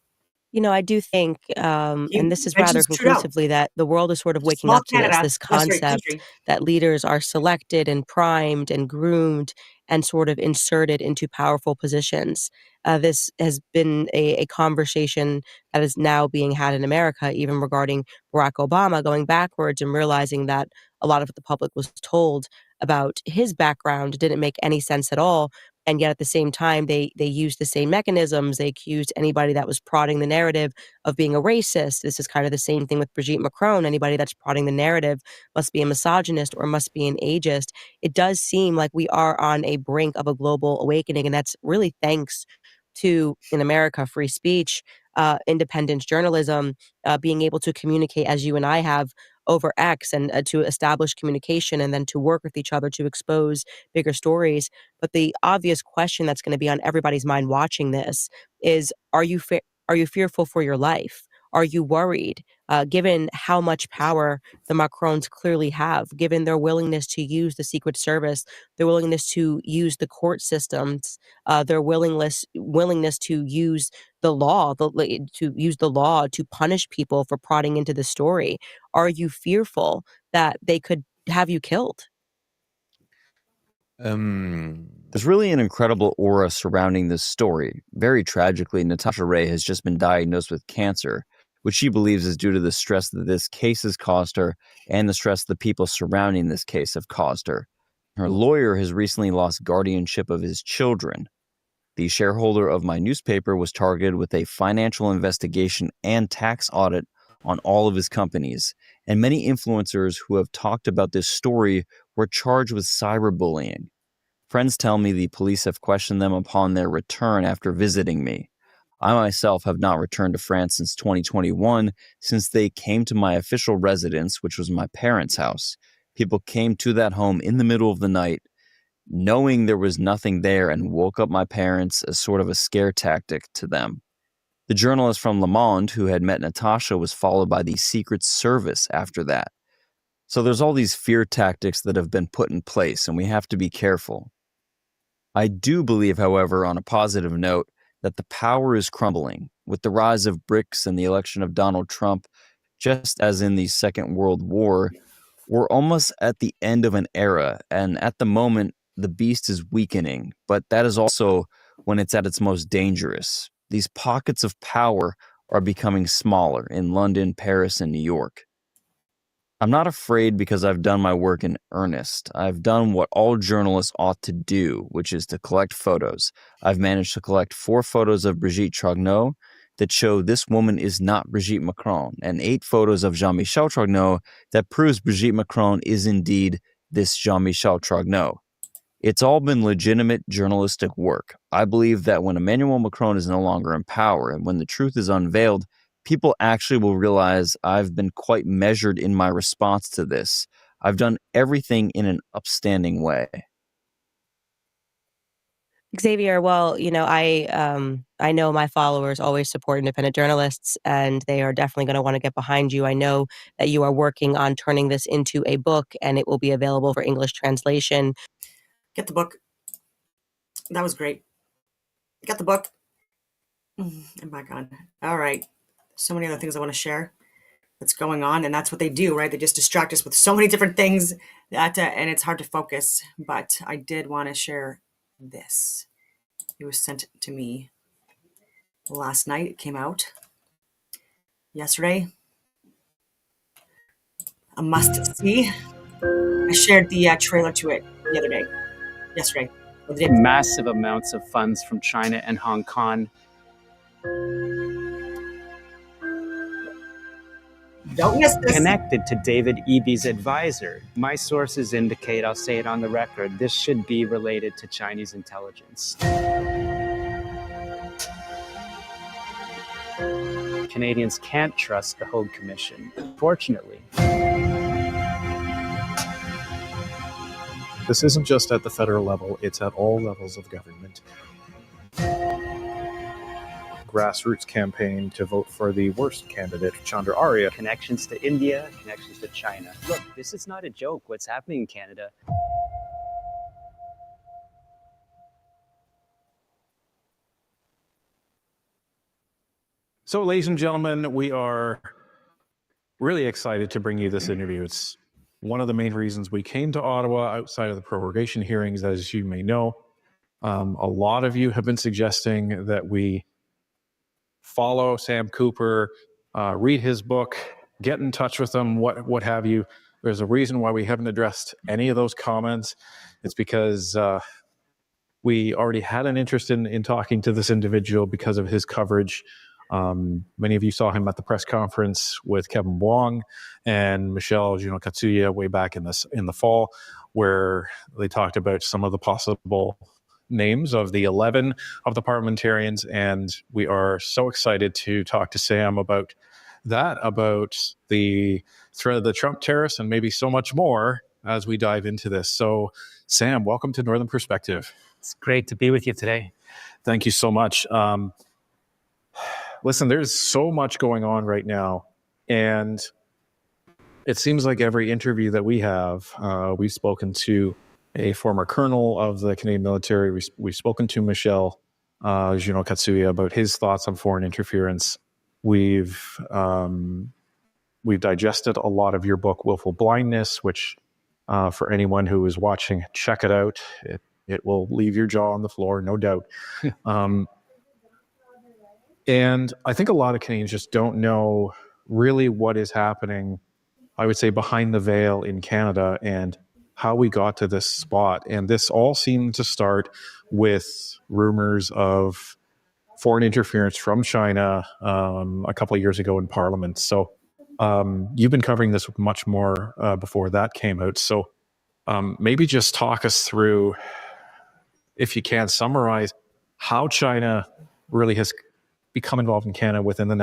You know, I do think, and this is rather mentions Trudeau. conclusively, that the world is sort of waking Small up to Canada. this Yes, great concept country. that leaders are selected and primed and groomed and sort of inserted into powerful positions. This has been a conversation that is now being had in America, even regarding Barack Obama, going backwards and realizing that a lot of what the public was told about his background didn't make any sense at all. And yet at the same time, they used the same mechanisms. They accused anybody that was prodding the narrative of being a racist. This is kind of the same thing with Brigitte Macron. Anybody that's prodding the narrative must be a misogynist or must be an ageist. It does seem like we are on a brink of a global awakening, and that's really thanks to, in America, free speech, independent journalism, being able to communicate as you and I have over X, and to establish communication and then to work with each other to expose bigger stories. But the obvious question that's going to be on everybody's mind watching this is, are you fearful for your life? Are you worried, given how much power the Macrons clearly have, given their willingness to use the Secret Service, their willingness to use the court systems, their willingness to use the law, to punish people for prodding into the story? Are you fearful that they could have you killed? There's really an incredible aura surrounding this story. Very tragically, Natasha Ray has just been diagnosed with cancer, which she believes is due to the stress that this case has caused her and the stress the people surrounding this case have caused her. Her lawyer has recently lost guardianship of his children. The shareholder of my newspaper was targeted with a financial investigation and tax audit on all of his companies, and many influencers who have talked about this story were charged with cyberbullying. Friends tell me the police have questioned them upon their return after visiting me. I myself have not returned to France since 2021, since they came to my official residence, which was my parents' house. People came to that home in the middle of the night, knowing there was nothing there, and woke up my parents as sort of a scare tactic to them. The journalist from Le Monde who had met Natasha was followed by the Secret Service after that. So there's all these fear tactics that have been put in place, and we have to be careful. I do believe, however, on a positive note, that the power is crumbling. With the rise of BRICS and the election of Donald Trump, just as in the Second World War, we're almost at the end of an era, and at the moment, the beast is weakening, but that is also when it's at its most dangerous. These pockets of power are becoming smaller in London, Paris, and New York. I'm not afraid because I've done my work in earnest. I've done what all journalists ought to do, which is to collect photos. I've managed to collect 4 photos of Brigitte Trogneau that show this woman is not Brigitte Macron, and 8 photos of Jean-Michel Trogneau that proves Brigitte Macron is indeed this Jean-Michel Trogneau. It's all been legitimate journalistic work. I believe that when Emmanuel Macron is no longer in power and when the truth is unveiled, people actually will realize I've been quite measured in my response to this. I've done everything in an upstanding way. Xavier, well, I know my followers always support independent journalists, and they are definitely going to want to get behind you. I know that you are working on turning this into a book, and it will be available for English translation. Get the book. That was great. Got the book. I'm back on. All right. So many other things I want to share that's going on, and that's what they do, right? They just distract us with so many different things that, and it's hard to focus. But I did want to share this. It was sent to me last night. It came out yesterday. A must see. I shared the trailer to it the other day. Yesterday. Massive amounts of funds from China and Hong Kong. Don't miss this. Connected to David Eby's advisor. My sources indicate, I'll say it on the record, this should be related to Chinese intelligence. Canadians can't trust the Hague Commission, fortunately. This isn't just at the federal level, it's at all levels of government. Grassroots campaign to vote for the worst candidate, Chandra Arya. Connections to India, connections to China. Look, this is not a joke, what's happening in Canada. So, ladies and gentlemen, we are really excited to bring you this interview. It's one of the main reasons we came to Ottawa outside of the prorogation hearings, as you may know. A lot of you have been suggesting that we follow Sam Cooper, read his book, get in touch with him, what have you. There's a reason why we haven't addressed any of those comments. It's because we already had an interest in talking to this individual because of his coverage. Many of you saw him at the press conference with Kevin Wong and Michelle Katsuya way back in the fall, where they talked about some of the possible names of the 11 of the parliamentarians, and we are so excited to talk to Sam about that, about the threat of the Trump tariffs, and maybe so much more as we dive into this. So, Sam, welcome to Northern Perspective. It's great to be with you today. Thank you so much. Listen, there's so much going on right now, and it seems like every interview that we have, we've spoken to a former colonel of the Canadian military. We've spoken to Michelle Katsuya about his thoughts on foreign interference. We've digested a lot of your book, Willful Blindness, which for anyone who is watching, check it out. It will leave your jaw on the floor, no doubt. And I think a lot of Canadians just don't know really what is happening, I would say, behind the veil in Canada. And how we got to this spot. And this all seemed to start with rumors of foreign interference from China a couple of years ago in Parliament. So you've been covering this much more before that came out. So maybe just talk us through, if you can, summarize how China really has become involved in Canada within the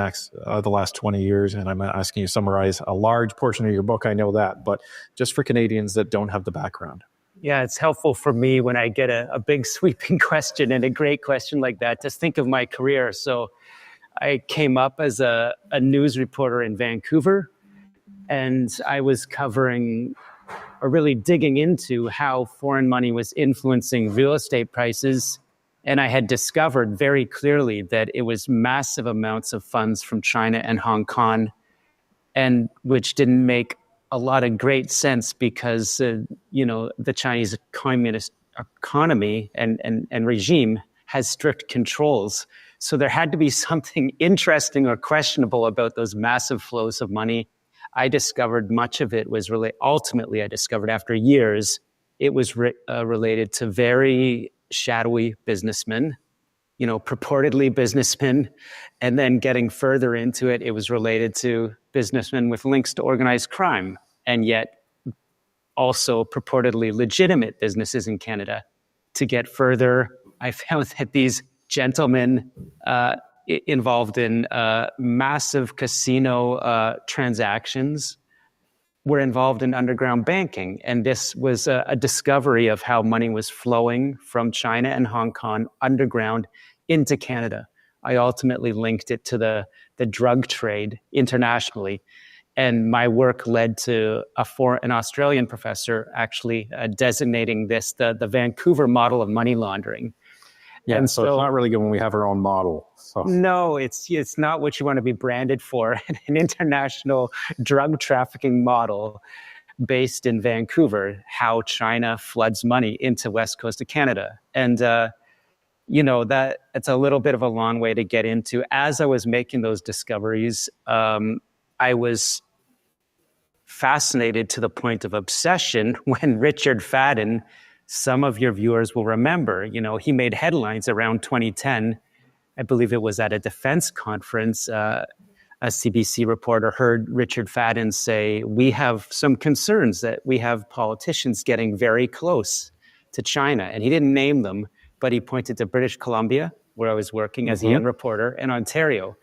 last 20 years. And I'm asking you to summarize a large portion of your book, I know that, but just for Canadians that don't have the background. Yeah, it's helpful for me when I get a big sweeping question and a great question like that to think of my career. So I came up as a news reporter in Vancouver, and I was covering or really digging into how foreign money was influencing real estate prices. And I had discovered very clearly that it was massive amounts of funds from China and Hong Kong, and which didn't make a lot of great sense because, the Chinese communist economy and regime has strict controls. So there had to be something interesting or questionable about those massive flows of money. I discovered much of it was ultimately I discovered after years, it was related to very shadowy businessmen, purportedly businessmen. And then getting further into it, it was related to businessmen with links to organized crime, and yet also purportedly legitimate businesses in Canada. To get further, I found that these gentlemen involved in massive casino transactions were involved in underground banking. And this was a discovery of how money was flowing from China and Hong Kong underground into Canada. I ultimately linked it to the drug trade internationally. And my work led to an Australian professor actually designating this the Vancouver model of money laundering. Yeah, and so it's not really good when we have our own model. So. No, it's not what you want to be branded for. An international drug trafficking model based in Vancouver, how China floods money into West Coast of Canada. And, that it's a little bit of a long way to get into. As I was making those discoveries, I was fascinated to the point of obsession when Richard Fadden, some of your viewers will remember, he made headlines around 2010. I believe it was at a defense conference. A CBC reporter heard Richard Fadden say, we have some concerns that we have politicians getting very close to China. And he didn't name them, but he pointed to British Columbia, where I was working as a young reporter, and Ontario.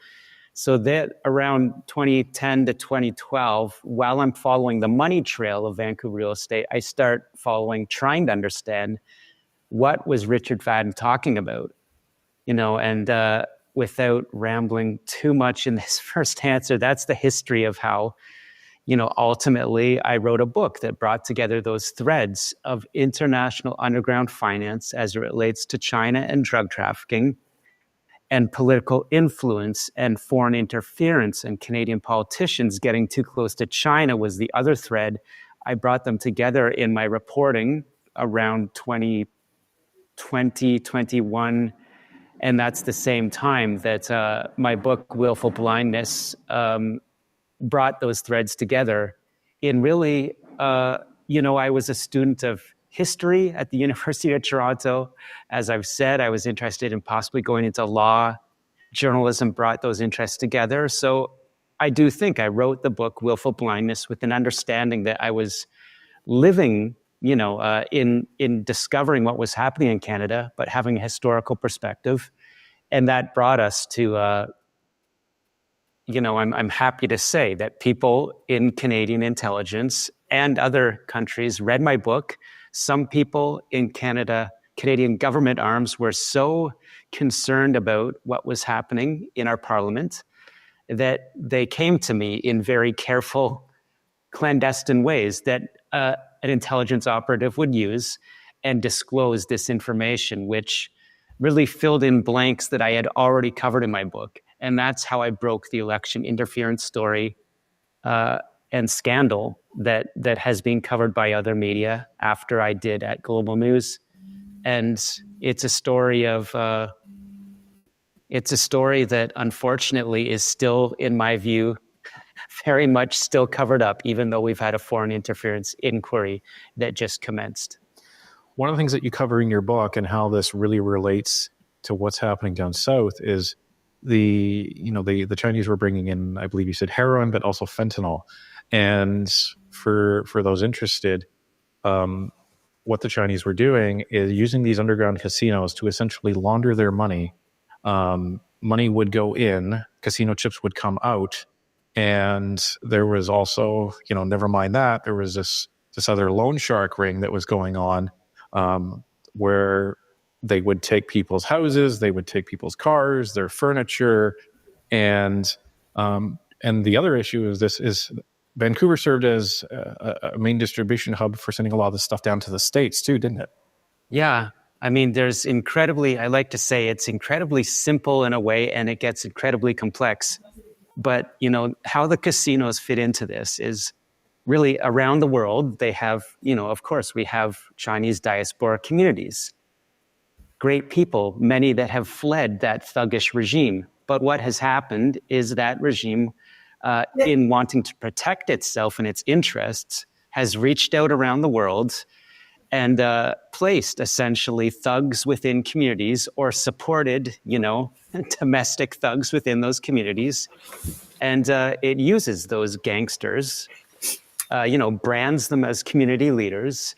So that around 2010 to 2012, while I'm following the money trail of Vancouver real estate, I start trying to understand what was Richard Fadden talking about, and without rambling too much in this first answer, that's the history of how, ultimately I wrote a book that brought together those threads of international underground finance as it relates to China and drug trafficking, and political influence and foreign interference, and Canadian politicians getting too close to China was the other thread. I brought them together in my reporting around 2020, 21, and that's the same time that my book, Willful Blindness, brought those threads together. In really, I was a student of history at the University of Toronto. As I've said, I was interested in possibly going into law. Journalism brought those interests together. So I do think I wrote the book Willful Blindness with an understanding that I was living, in discovering what was happening in Canada, but having a historical perspective. And that brought us to, I'm happy to say that people in Canadian intelligence and other countries read my book. Some people in Canadian government arms were so concerned about what was happening in our parliament that they came to me in very careful, clandestine ways that an intelligence operative would use and disclose this information, which really filled in blanks that I had already covered in my book. And that's how I broke the election interference story and scandal that has been covered by other media after I did at Global News. And it's a story that unfortunately is still, in my view, very much still covered up, even though we've had a foreign interference inquiry that just commenced. One of the things that you cover in your book and how this really relates to what's happening down south is the Chinese were bringing in, I believe you said heroin, but also fentanyl. And for those interested, what the Chinese were doing is using these underground casinos to essentially launder their money. Money would go in, casino chips would come out, and there was also, never mind that, there was this other loan shark ring that was going on, where they would take people's houses, they would take people's cars, their furniture, and the other issue is Vancouver served as a main distribution hub for sending a lot of this stuff down to the States too, didn't it? Yeah. I mean, I like to say it's incredibly simple in a way, and it gets incredibly complex. But, how the casinos fit into this is really around the world. They have, of course, we have Chinese diaspora communities. Great people, many that have fled that thuggish regime. But what has happened is that regime, in wanting to protect itself and its interests, has reached out around the world and placed essentially thugs within communities, or supported, domestic thugs within those communities. And it uses those gangsters, brands them as community leaders,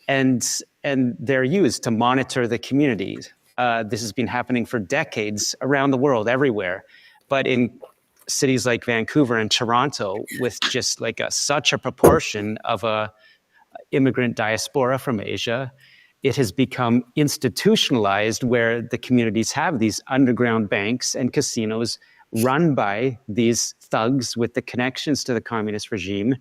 and they're used to monitor the communities. This has been happening for decades around the world, everywhere. But in cities like Vancouver and Toronto, with just like such a proportion of a immigrant diaspora from Asia, it has become institutionalized, where the communities have these underground banks and casinos run by these thugs with the connections to the communist regime.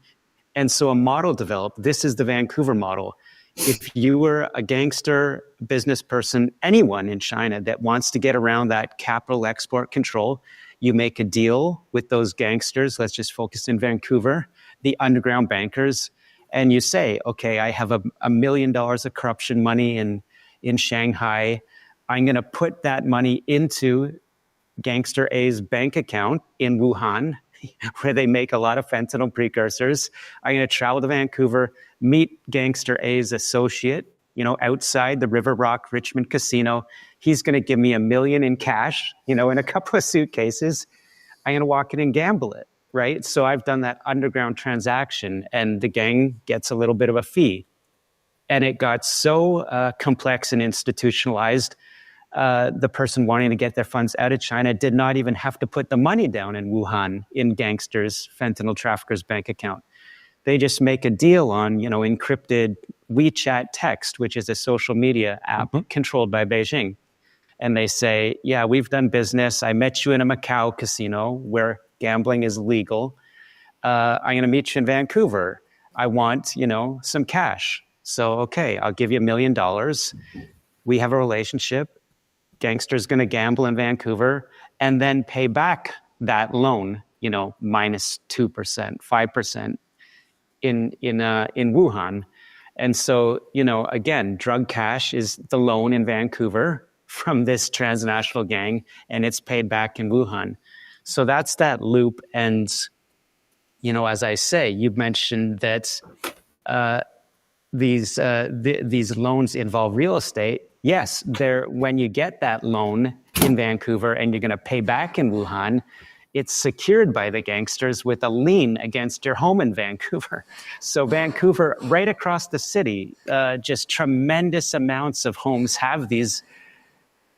And so a model developed. This is the Vancouver model. If you were a gangster business person, anyone in China that wants to get around that capital export control, you make a deal with those gangsters. Let's just focus in Vancouver, the underground bankers. And you say, okay, I have $1 million of corruption money in Shanghai. I'm going to put that money into Gangster A's bank account in Wuhan, where they make a lot of fentanyl precursors. I'm going to travel to Vancouver, meet Gangster A's associate, outside the River Rock Richmond Casino. He's going to give me $1 million in cash, in a couple of suitcases. I'm going to walk in and gamble it. Right? So I've done that underground transaction, and the gang gets a little bit of a fee. And it got so complex and institutionalized, the person wanting to get their funds out of China did not even have to put the money down in Wuhan in gangsters, fentanyl traffickers' bank account. They just make a deal on, encrypted WeChat text, which is a social media app controlled by Beijing. And they say, yeah, we've done business. I met you in a Macau casino where gambling is legal. I'm going to meet you in Vancouver. I want, some cash. So, okay, I'll give you $1 million. We have a relationship. Gangster's going to gamble in Vancouver and then pay back that loan, minus 2%, 5% in Wuhan. And so, again, drug cash is the loan in Vancouver from this transnational gang, and it's paid back in Wuhan. So that's that loop. And, as I say, you mentioned that these loans involve real estate. Yes, when you get that loan in Vancouver and you're going to pay back in Wuhan, it's secured by the gangsters with a lien against your home in Vancouver. So Vancouver, right across the city, just tremendous amounts of homes have these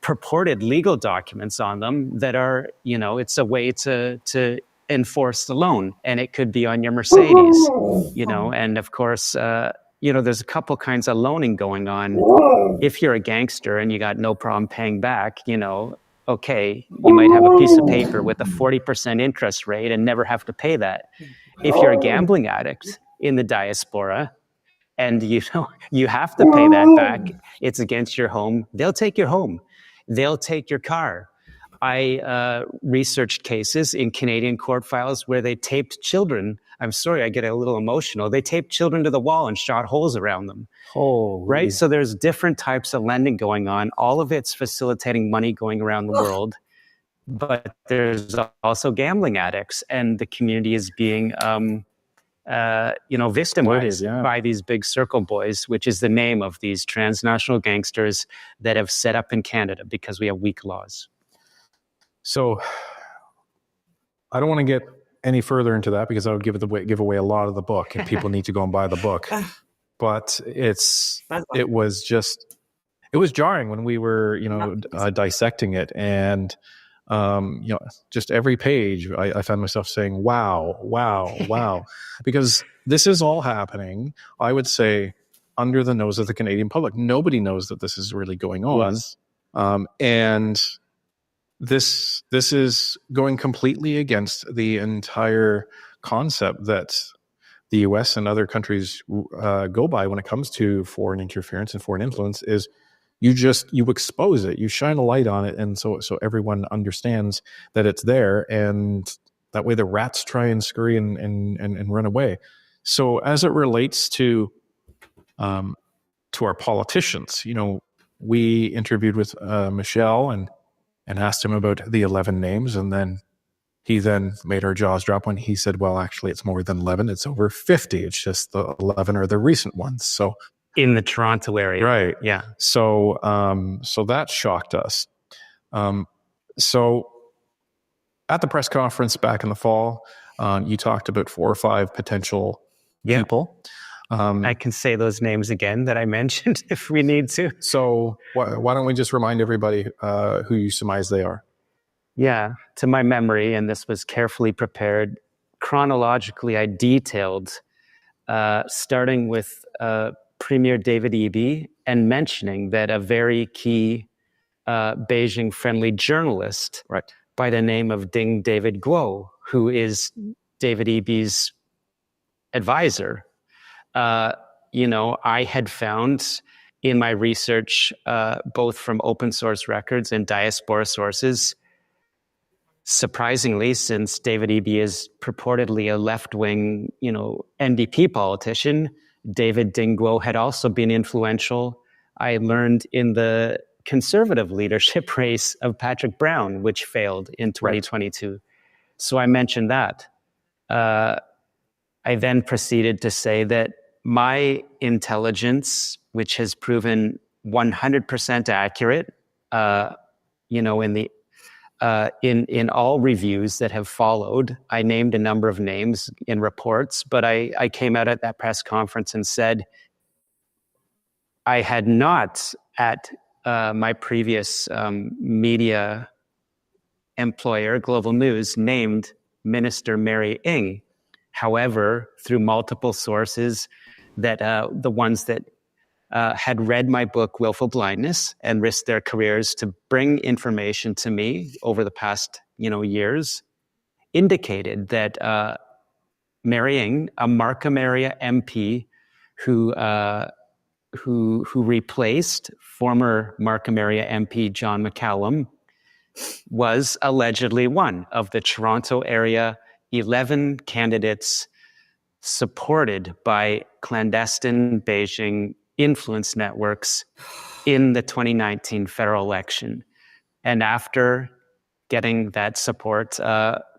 purported legal documents on them that are, it's a way to enforce the loan. And it could be on your Mercedes, and of course, there's a couple kinds of loaning going on. If you're a gangster and you got no problem paying back, okay, you might have a piece of paper with a 40% interest rate and never have to pay that. If you're a gambling addict in the diaspora, and you have to pay that back, it's against your home, they'll take your home. They'll take your car. I researched cases in Canadian court files where they taped children. I'm sorry, I get a little emotional. They taped children to the wall and shot holes around them. Oh, right? So there's different types of lending going on. All of it's facilitating money going around the world. but there's also gambling addicts, and the community is being victimized by these big circle boys, which is the name of these transnational gangsters that have set up in Canada because we have weak laws. So I don't want to get any further into that because I would give away a lot of the book, and people need to go and buy the book. But it was jarring when we were, dissecting it, and just every page, I found myself saying, "Wow, wow, wow," because this is all happening, I would say, under the nose of the Canadian public. Nobody knows that this is really going on, and this is going completely against the entire concept that the U.S. and other countries go by when it comes to foreign interference and foreign influence. Is you expose it, you shine a light on it, and so everyone understands that it's there, and that way the rats try and scurry and run away. So as it relates to our politicians, we interviewed with Michel and asked him about the 11 names, and then he made our jaws drop when he said, well, actually it's more than 11, it's over 50. It's just the 11 are the recent ones. So in the Toronto area. Right. Yeah. So that shocked us. So at the press conference back in the fall, you talked about 4 or 5 potential people. I can say those names again that I mentioned if we need to. So why don't we just remind everybody who you surmise they are? Yeah, to my memory, and this was carefully prepared, chronologically I detailed, starting with Premier David Eby and mentioning that a very key Beijing-friendly journalist by the name of Ding David Guo, who is David Eby's advisor, I had found in my research, both from open source records and diaspora sources, surprisingly, since David Eby is purportedly a left-wing, NDP politician, David Ding Guo had also been influential. I learned in the conservative leadership race of Patrick Brown, which failed in 2022. So I mentioned that. I then proceeded to say that my intelligence, which has proven 100% accurate, in all reviews that have followed, I named a number of names in reports, but I came out at that press conference and said I had not, at my previous media employer, Global News, named Minister Mary Ng. However, through multiple sources, that the ones that had read my book, Willful Blindness, and risked their careers to bring information to me over the past years, indicated that Mary Ng, a Markham area MP who replaced former Markham area MP John McCallum, was allegedly one of the Toronto area 11 candidates supported by clandestine Beijing influence networks in the 2019 federal election. And after getting that support,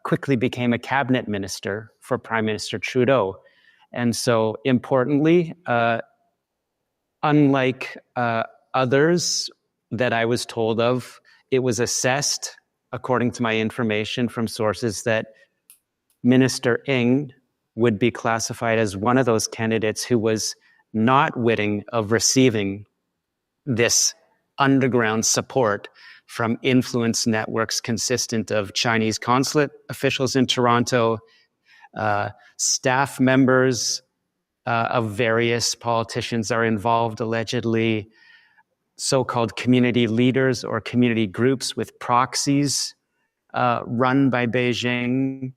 quickly became a cabinet minister for Prime Minister Trudeau. And so importantly, unlike others that I was told of, it was assessed, according to my information from sources, that Minister Ng would be classified as one of those candidates who was not witting of receiving this underground support from influence networks consistent of Chinese consulate officials in Toronto, staff members of various politicians are involved, allegedly, so-called community leaders or community groups with proxies run by Beijing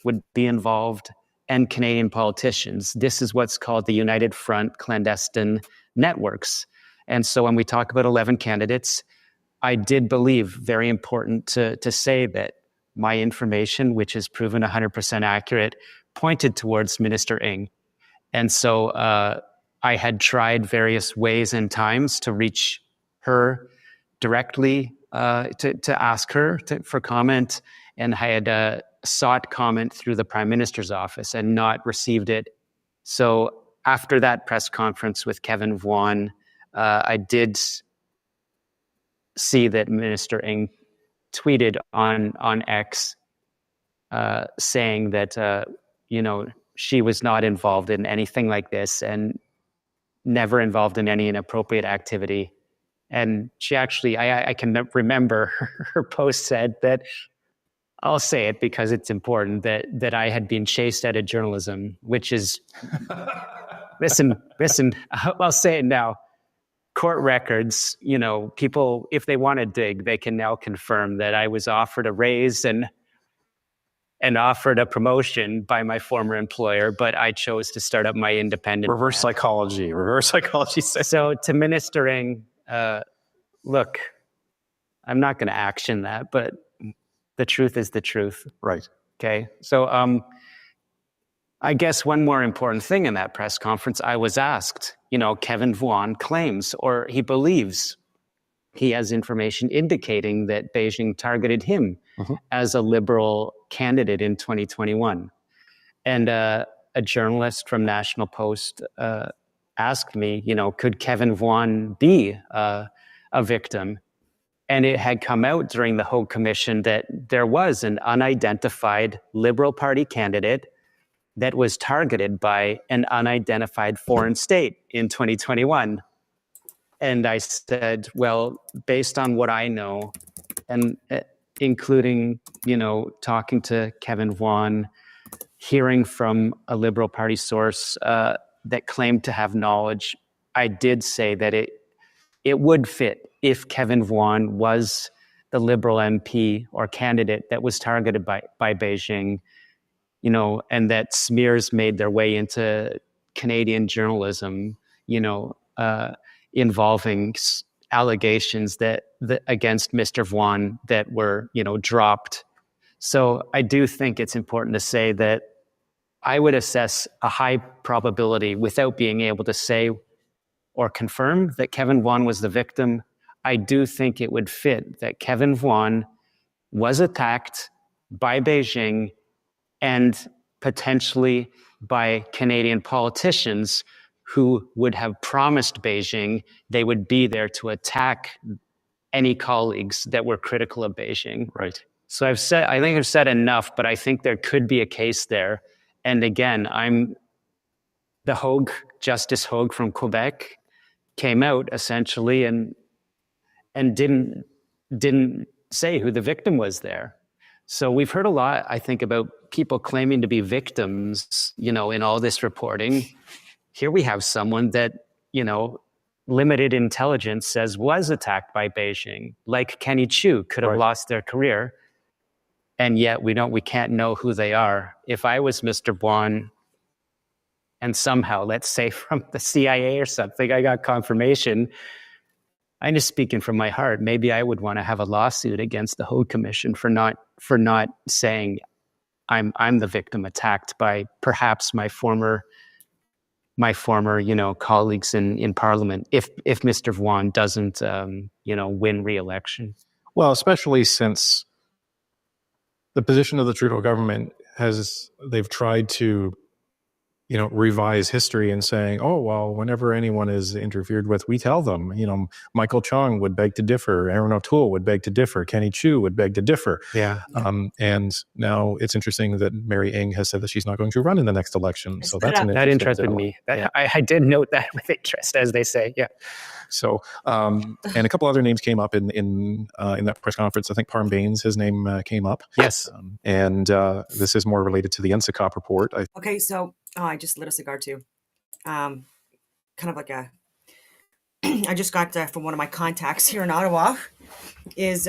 would be involved, and Canadian politicians. This is what's called the United Front clandestine networks. And so when we talk about 11 candidates, I did believe, very important to say, that my information, which has proven 100% accurate, pointed towards Minister Ng. And so I had tried various ways and times to reach her directly to ask her for comment, and I had sought comment through the Prime Minister's office and not received it. So after that press conference with Kevin Vuan, I did see that Minister Ng tweeted on X saying that she was not involved in anything like this and never involved in any inappropriate activity. And she actually, I can remember her post said that, I'll say it because it's important, that I had been chased out of journalism, which is, listen, I'll say it now. Court records, people, if they want to dig, they can now confirm that I was offered a raise and offered a promotion by my former employer, but I chose to start up my independent. Reverse psychology. So to Minister Ng, look, I'm not going to action that, but the truth is the truth. Right. Okay. So I guess one more important thing in that press conference, I was asked, Kevin Vuan claims, or he believes he has information indicating that Beijing targeted him as a liberal candidate in 2021. And a journalist from National Post asked me, could Kevin Vuan be a victim? And it had come out during the Hogue Commission that there was an unidentified Liberal Party candidate that was targeted by an unidentified foreign state in 2021. And I said, well, based on what I know, and including, talking to Kevin Vuan, hearing from a Liberal Party source that claimed to have knowledge, I did say that it would fit if Kevin Vuan was the Liberal MP or candidate that was targeted by Beijing, and that smears made their way into Canadian journalism, involving allegations that against Mr. Vuan that were, dropped. So I do think it's important to say that I would assess a high probability without being able to say or confirm that Kevin Vuan was the victim. I do think it would fit that Kevin Vuan was attacked by Beijing and potentially by Canadian politicians who would have promised Beijing they would be there to attack any colleagues that were critical of Beijing. Right. So I think I've said enough, but I think there could be a case there. And again, the Hogue, Justice Hogue from Quebec came out essentially and didn't say who the victim was there. So we've heard a lot, I think, about people claiming to be victims, in all this reporting. Here we have someone that, limited intelligence says was attacked by Beijing, like Kenny Chu could have lost their career. And yet we can't know who they are. If I was Mr. Vuan and somehow, let's say from the CIA or something, I got confirmation, I'm just speaking from my heart, maybe I would want to have a lawsuit against the Hogue Commission for not saying I'm the victim attacked by perhaps my former colleagues in Parliament if Mr. Vuan doesn't win re-election. Well, especially since the position of the Trudeau government they've tried to revise history and saying, oh, well, whenever anyone is interfered with, we tell them, Michael Chong would beg to differ, Aaron O'Toole would beg to differ, Kenny Chu would beg to differ. Yeah. And now it's interesting that Mary Ng has said that she's not going to run in the next election. So that's that interested me. I did note that with interest, as they say. Yeah. So, and a couple other names came up in that press conference. I think Parm Baines, his name came up. Yes. And this is more related to the NSICOP report. Okay, so I just lit a cigar too. Kind of like I just got from one of my contacts here in Ottawa. He was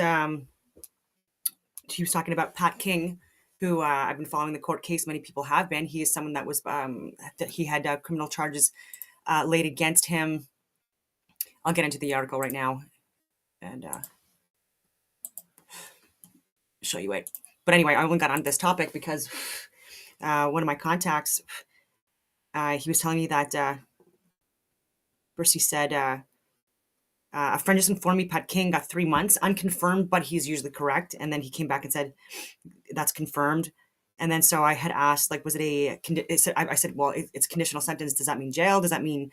talking about Pat King, who I've been following the court case. Many people have been. He is someone that was that he had criminal charges laid against him. I'll get into the article right now and show you it. But anyway, I only got on this topic because one of my contacts, he was telling me that first he said A friend just informed me Pat King got 3 months, unconfirmed, but he's usually correct. And then he came back and said, that's confirmed. And then so I had asked, like, was it I said, well, it's conditional sentence. Does that mean jail? Does that mean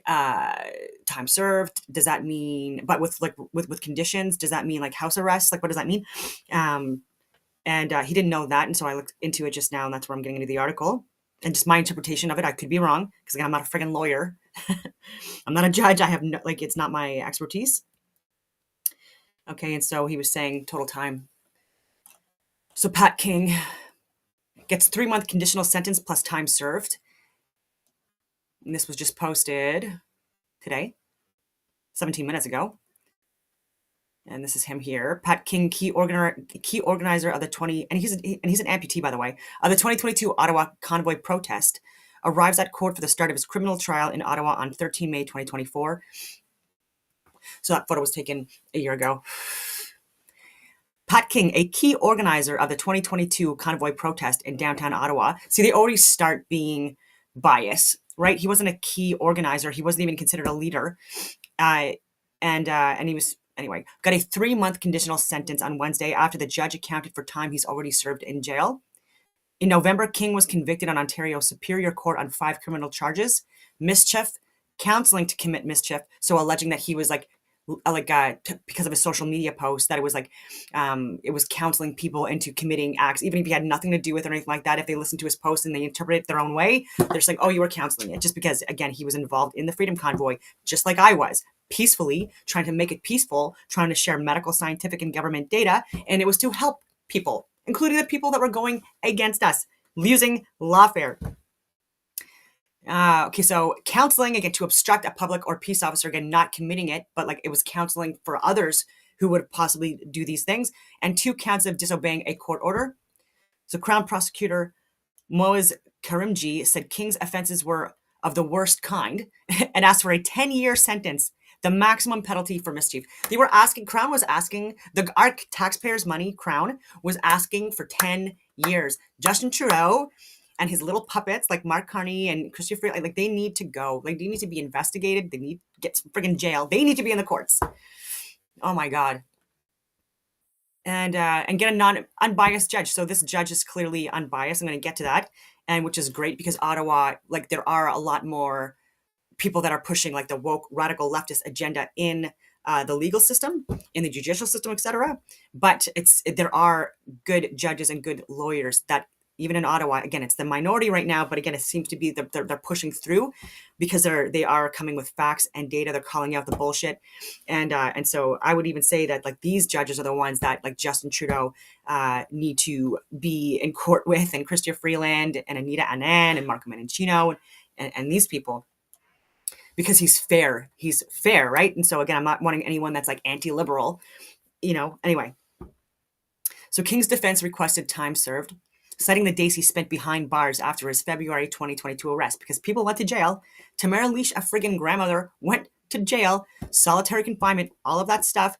time served? Does that mean, but with conditions, does that mean like house arrest? Like, what does that mean? And he didn't know that. And so I looked into it just now, and that's where I'm getting into the article. And just my interpretation of it, I could be wrong, because again, I'm not a friggin' lawyer. I'm not a judge. I have no, like, it's not my expertise. Okay, and so he was saying total time. So Pat King gets 3-month conditional sentence plus time served. And this was just posted today, 17 minutes ago. And this is him here. Pat King, key organizer of the and he's an amputee, by the way, of the 2022 Ottawa convoy protest, arrives at court for the start of his criminal trial in Ottawa on 13 May 2024. So that photo was taken a year ago. Pat King, a key organizer of the 2022 convoy protest in downtown Ottawa. See, they already start being biased, right? He wasn't a key organizer. He wasn't even considered a leader. And he was, anyway, got a 3-month conditional sentence on Wednesday after the judge accounted for time he's already served in jail. In November, King was convicted on Ontario Superior Court on 5 criminal charges: mischief, counseling to commit mischief. So alleging that he was because of his social media post, that it was it was counseling people into committing acts, even if he had nothing to do with it or anything like that. If they listen to his post and they interpret it their own way, they're just like, oh, you were counseling it. Just because, again, he was involved in the Freedom Convoy, just like I was, peacefully, trying to make it peaceful, trying to share medical, scientific, and government data. And it was to help people, including the people that were going against us, using lawfare. Okay, so counseling, again, to obstruct a public or peace officer, again, not committing it, but like it was counseling for others who would possibly do these things, and 2 counts of disobeying a court order. So Crown Prosecutor Moaz Karimji said King's offenses were of the worst kind and asked for a 10-year sentence, the maximum penalty for mischief. Crown was asking, our taxpayers' money, Crown was asking for 10 years. Justin Trudeau and his little puppets like Mark Carney and Christopher, like they need to go. Like, they need to be investigated. They need to get some friggin' jail. They need to be in the courts. Oh my God. And get a unbiased judge. So this judge is clearly unbiased. I'm going to get to that, and which is great, because Ottawa, like, there are a lot more people that are pushing like the woke radical leftist agenda in the legal system, in the judicial system, etc. But there are good judges and good lawyers that, even in Ottawa, again, it's the minority right now, but again, it seems to be they're pushing through, because they are coming with facts and data. They're calling out the bullshit, and so I would even say that like these judges are the ones that, like Justin Trudeau, need to be in court with, and Chrystia Freeland and Anita Anand and Marco Mendicino and these people, because he's fair, right? And so again, I'm not wanting anyone that's like anti-liberal, anyway. So King's defense requested time served, citing the days he spent behind bars after his February 2022 arrest, because people went to jail. Tamara Leash, a friggin' grandmother, went to jail, solitary confinement, all of that stuff.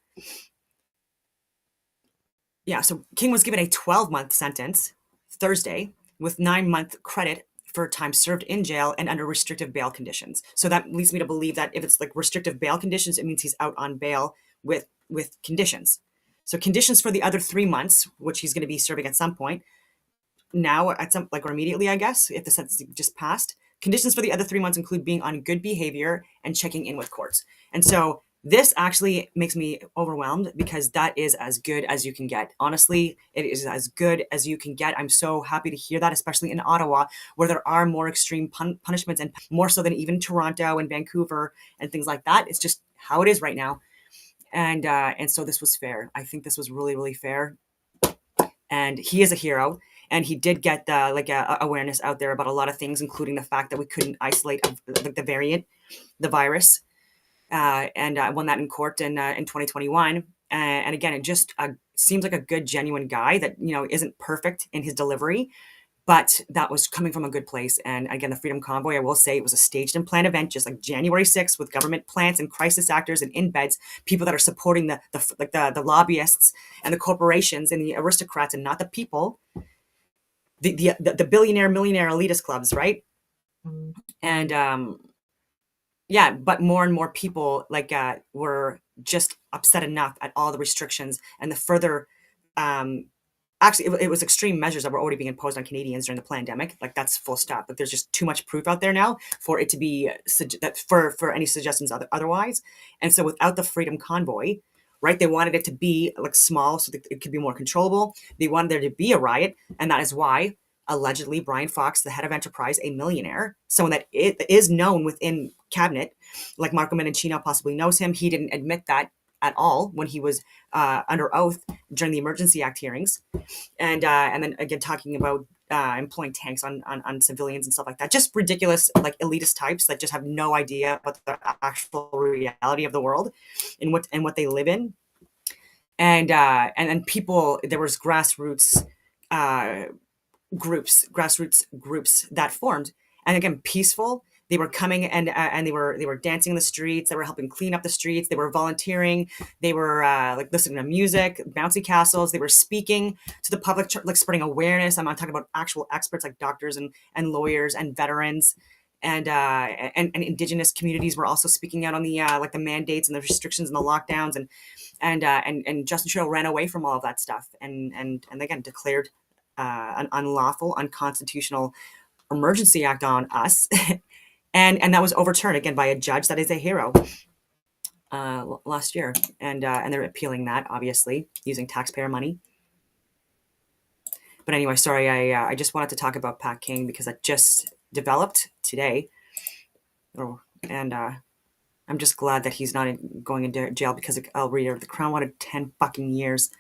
Yeah, so King was given a 12-month sentence Thursday, with 9-month credit for time served in jail and under restrictive bail conditions. So that leads me to believe that if it's like restrictive bail conditions, it means he's out on bail with conditions. So conditions for the other 3 months, which he's going to be serving at some point, now at some, like, or immediately, I guess, if the sentence just passed. Conditions for the other 3 months include being on good behavior and checking in with courts. And so this actually makes me overwhelmed, because that is as good as you can get. Honestly, it is as good as you can get. I'm so happy to hear that, especially in Ottawa, where there are more extreme punishments, and more so than even Toronto and Vancouver and things like that. It's just how it is right now. And so this was fair. I think this was really, really fair. And he is a hero. And he did get the awareness out there about a lot of things, including the fact that we couldn't isolate the variant, the virus, and won that in court in 2021. And again, it just seems like a good, genuine guy that isn't perfect in his delivery, but that was coming from a good place. And again, the Freedom Convoy, I will say, it was a staged and planned event, just like January 6th, with government plants and crisis actors and in-beds, people that are supporting the lobbyists and the corporations and the aristocrats, and not the people. The billionaire, millionaire, elitist clubs, right? And yeah, but more and more people like were just upset enough at all the restrictions and the further actually it was extreme measures that were already being imposed on Canadians during the pandemic. Like that's full stop. Like there's just too much proof out there now for it to be that for any suggestions otherwise. And so without the Freedom Convoy, right, they wanted it to be like small so that it could be more controllable. They wanted there to be a riot, and that is why allegedly Brian Fox, the head of Enterprise, a millionaire, someone that it is known within cabinet, like Marco Mendocino possibly knows him. He didn't admit that at all when he was under oath during the Emergency Act hearings, and then again talking about employing tanks on civilians and stuff like that. Just ridiculous, like elitist types that just have no idea about the actual reality of the world and what they live in. And then people, there was grassroots groups that formed, and again peaceful. They were coming and they were dancing in the streets. They were helping clean up the streets. They were volunteering. They were like listening to music, bouncy castles. They were speaking to the public, like spreading awareness. I'm talking about actual experts like doctors and lawyers and veterans, and indigenous communities were also speaking out on the like the mandates and the restrictions and the lockdowns, and Justin Trudeau ran away from all of that stuff and again declared an unlawful, unconstitutional emergency act on us. and that was overturned again by a judge that is a hero last year. And they're appealing that, obviously, using taxpayer money. But anyway, sorry, I just wanted to talk about Pat King because that just developed today. And I'm just glad that he's not going into jail because I'll read it. The Crown wanted 10 fucking years.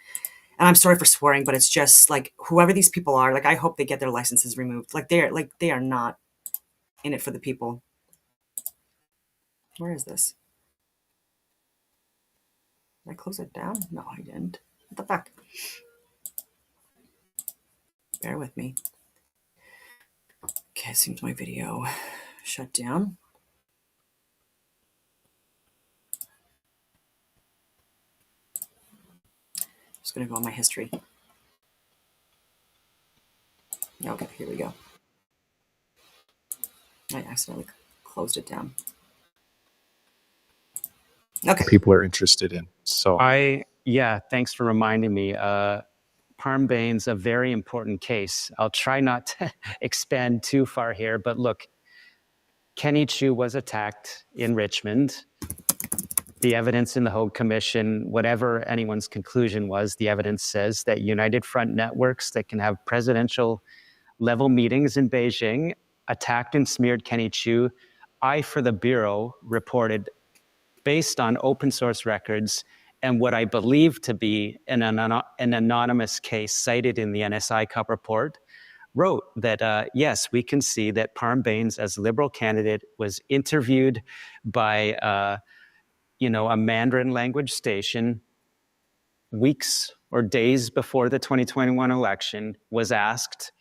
And I'm sorry for swearing, but it's just like whoever these people are, like I hope they get their licenses removed. Like they are not in it for the people. Where is this? Did I close it down? No, I didn't. What the fuck? Bear with me. Okay, it seems my video shut down. Just gonna go on my history. Okay, here we go. I accidentally closed it down. Okay. People are interested in. So thanks for reminding me. Parm Bain's a very important case. I'll try not to expand too far here, but look, Kenny Chu was attacked in Richmond. The evidence in the Hague Commission, whatever anyone's conclusion was, the evidence says that United Front networks that can have presidential level meetings in Beijing attacked and smeared Kenny Chu. I, for the Bureau, reported based on open source records and what I believe to be an anonymous case cited in the NSI Cup report, wrote that, yes, we can see that Parm Bains, as Liberal candidate, was interviewed by a Mandarin language station weeks or days before the 2021 election, was asked,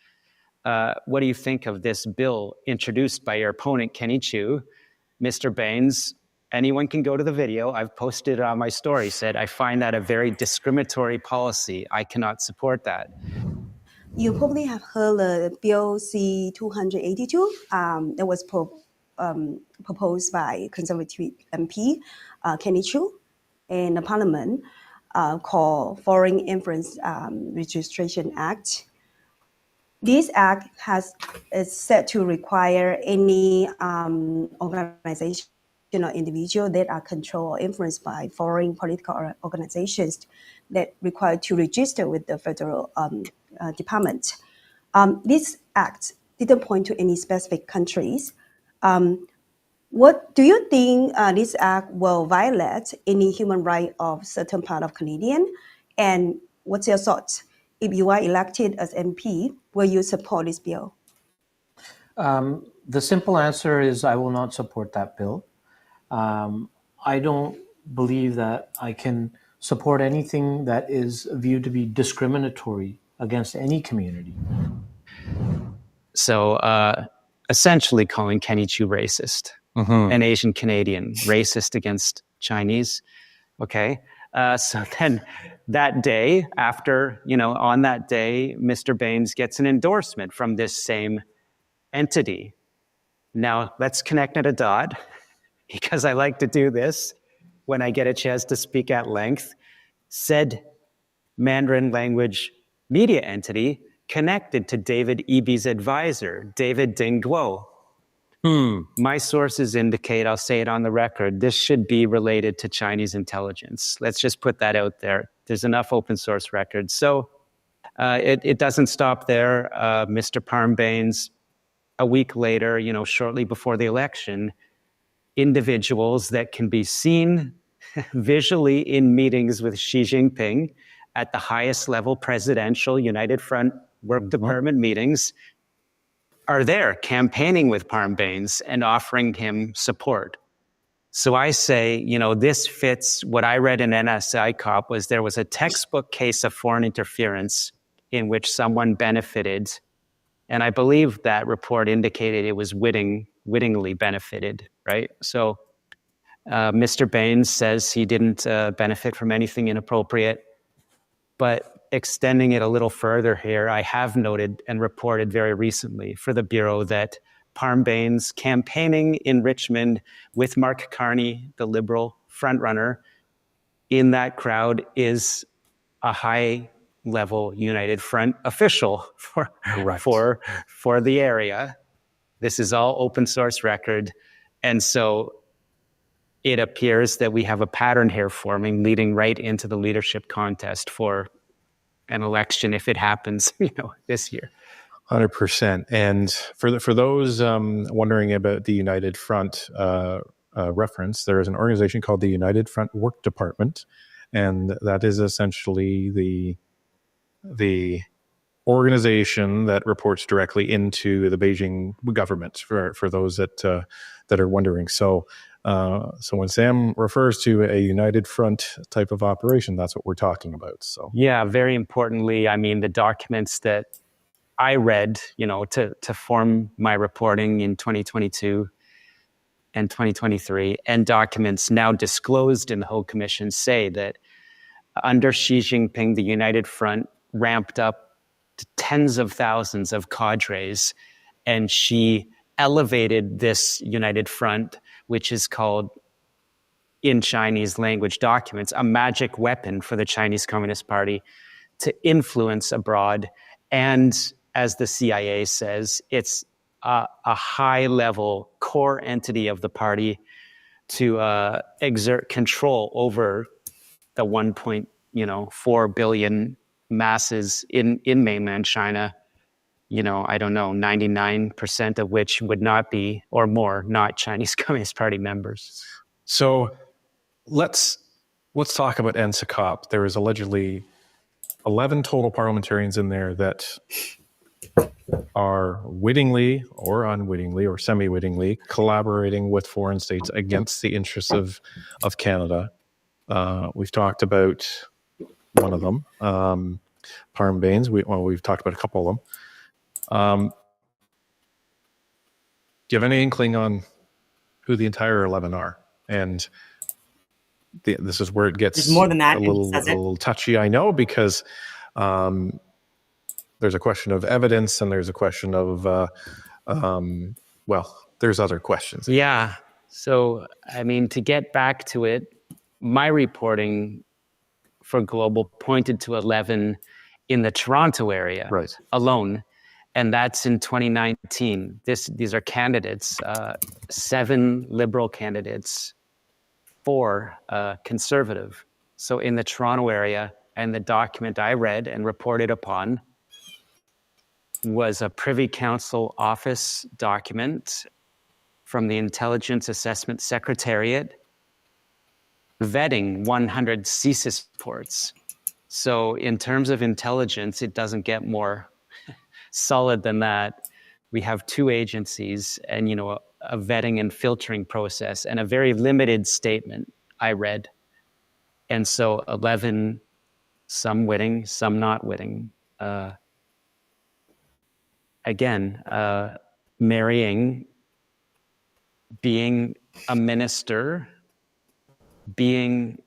what do you think of this bill introduced by your opponent, Kenny Chu? Mr. Bains, anyone can go to the video, I've posted it on my story, said, I find that a very discriminatory policy. I cannot support that. You probably have heard the Bill C-282 that was proposed by Conservative MP Kenny Chu in the Parliament called Foreign Influence Registration Act. This act is set to require any organization or individual that are controlled or influenced by foreign political organizations that require to register with the federal department. This act didn't point to any specific countries. What do you think this act will violate any human right of certain part of Canadian? And what's your thoughts? If you are elected as MP, will you support this bill? The simple answer is I will not support that bill. I don't believe that I can support anything that is viewed to be discriminatory against any community. So essentially calling Kenny Chu racist, an Asian Canadian, racist against Chinese. Okay. So then that day after, on that day, Mr. Bains gets an endorsement from this same entity. Now let's connect at a dot. because I like to do this when I get a chance to speak at length, said Mandarin language media entity connected to David Eby's advisor, David Ding Duo. My sources indicate, I'll say it on the record, this should be related to Chinese intelligence. Let's just put that out there. There's enough open source records. So it doesn't stop there. Mr. Parmbanes, a week later, shortly before the election, individuals that can be seen visually in meetings with Xi Jinping at the highest level presidential United Front Work Department meetings are there campaigning with Parmbanes and offering him support. So I say, this fits what I read in NSI Cop was there was a textbook case of foreign interference in which someone benefited. And I believe that report indicated it was wittingly benefited, right? So Mr. Baines says he didn't benefit from anything inappropriate. But extending it a little further here, I have noted and reported very recently for the Bureau that Parmbanes campaigning in Richmond with Mark Carney, the Liberal frontrunner, in that crowd is a high-level United Front official for the area. This is all open source record. And so it appears that we have a pattern here forming leading right into the leadership contest for an election if it happens, this year. 100%. And for those wondering about the United Front reference, there is an organization called the United Front Work Department, and that is essentially the organization that reports directly into the Beijing government. For those that are wondering, so when Sam refers to a United Front type of operation, that's what we're talking about. So yeah, very importantly, I mean, the documents that I read, to form my reporting in 2022 and 2023, and documents now disclosed in the Hague Commission say that under Xi Jinping, the United Front ramped up to tens of thousands of cadres, and she elevated this United Front, which is called, in Chinese language documents, a magic weapon for the Chinese Communist Party to influence abroad. And as the CIA says, it's a high-level core entity of the party to exert control over the 1.4 billion masses in mainland China. I don't know, 99% of which would not be, or more, not Chinese Communist Party members. So let's talk about NSICOP. There is allegedly 11 total parliamentarians in there that are wittingly or unwittingly or semi-wittingly collaborating with foreign states against the interests of Canada. We've talked about one of them, Parmbanes. We've talked about a couple of them. Do you have any inkling on who the entire 11 are? And this is where it gets There's more than that, a little touchy, I know, because there's a question of evidence and there's a question of, there's other questions. Yeah. So, I mean, to get back to it, my reporting for Global pointed to 11 in the Toronto area alone. And that's in 2019. These are candidates, 7 Liberal candidates, 4 Conservative. So in the Toronto area, and the document I read and reported upon was a Privy Council office document from the Intelligence Assessment Secretariat vetting 100 CSIS reports. So in terms of intelligence, it doesn't get more solid than that. We have 2 agencies and, a vetting and filtering process and a very limited statement I read. And so 11, some witting, some not witting. Again, marrying, being a minister, being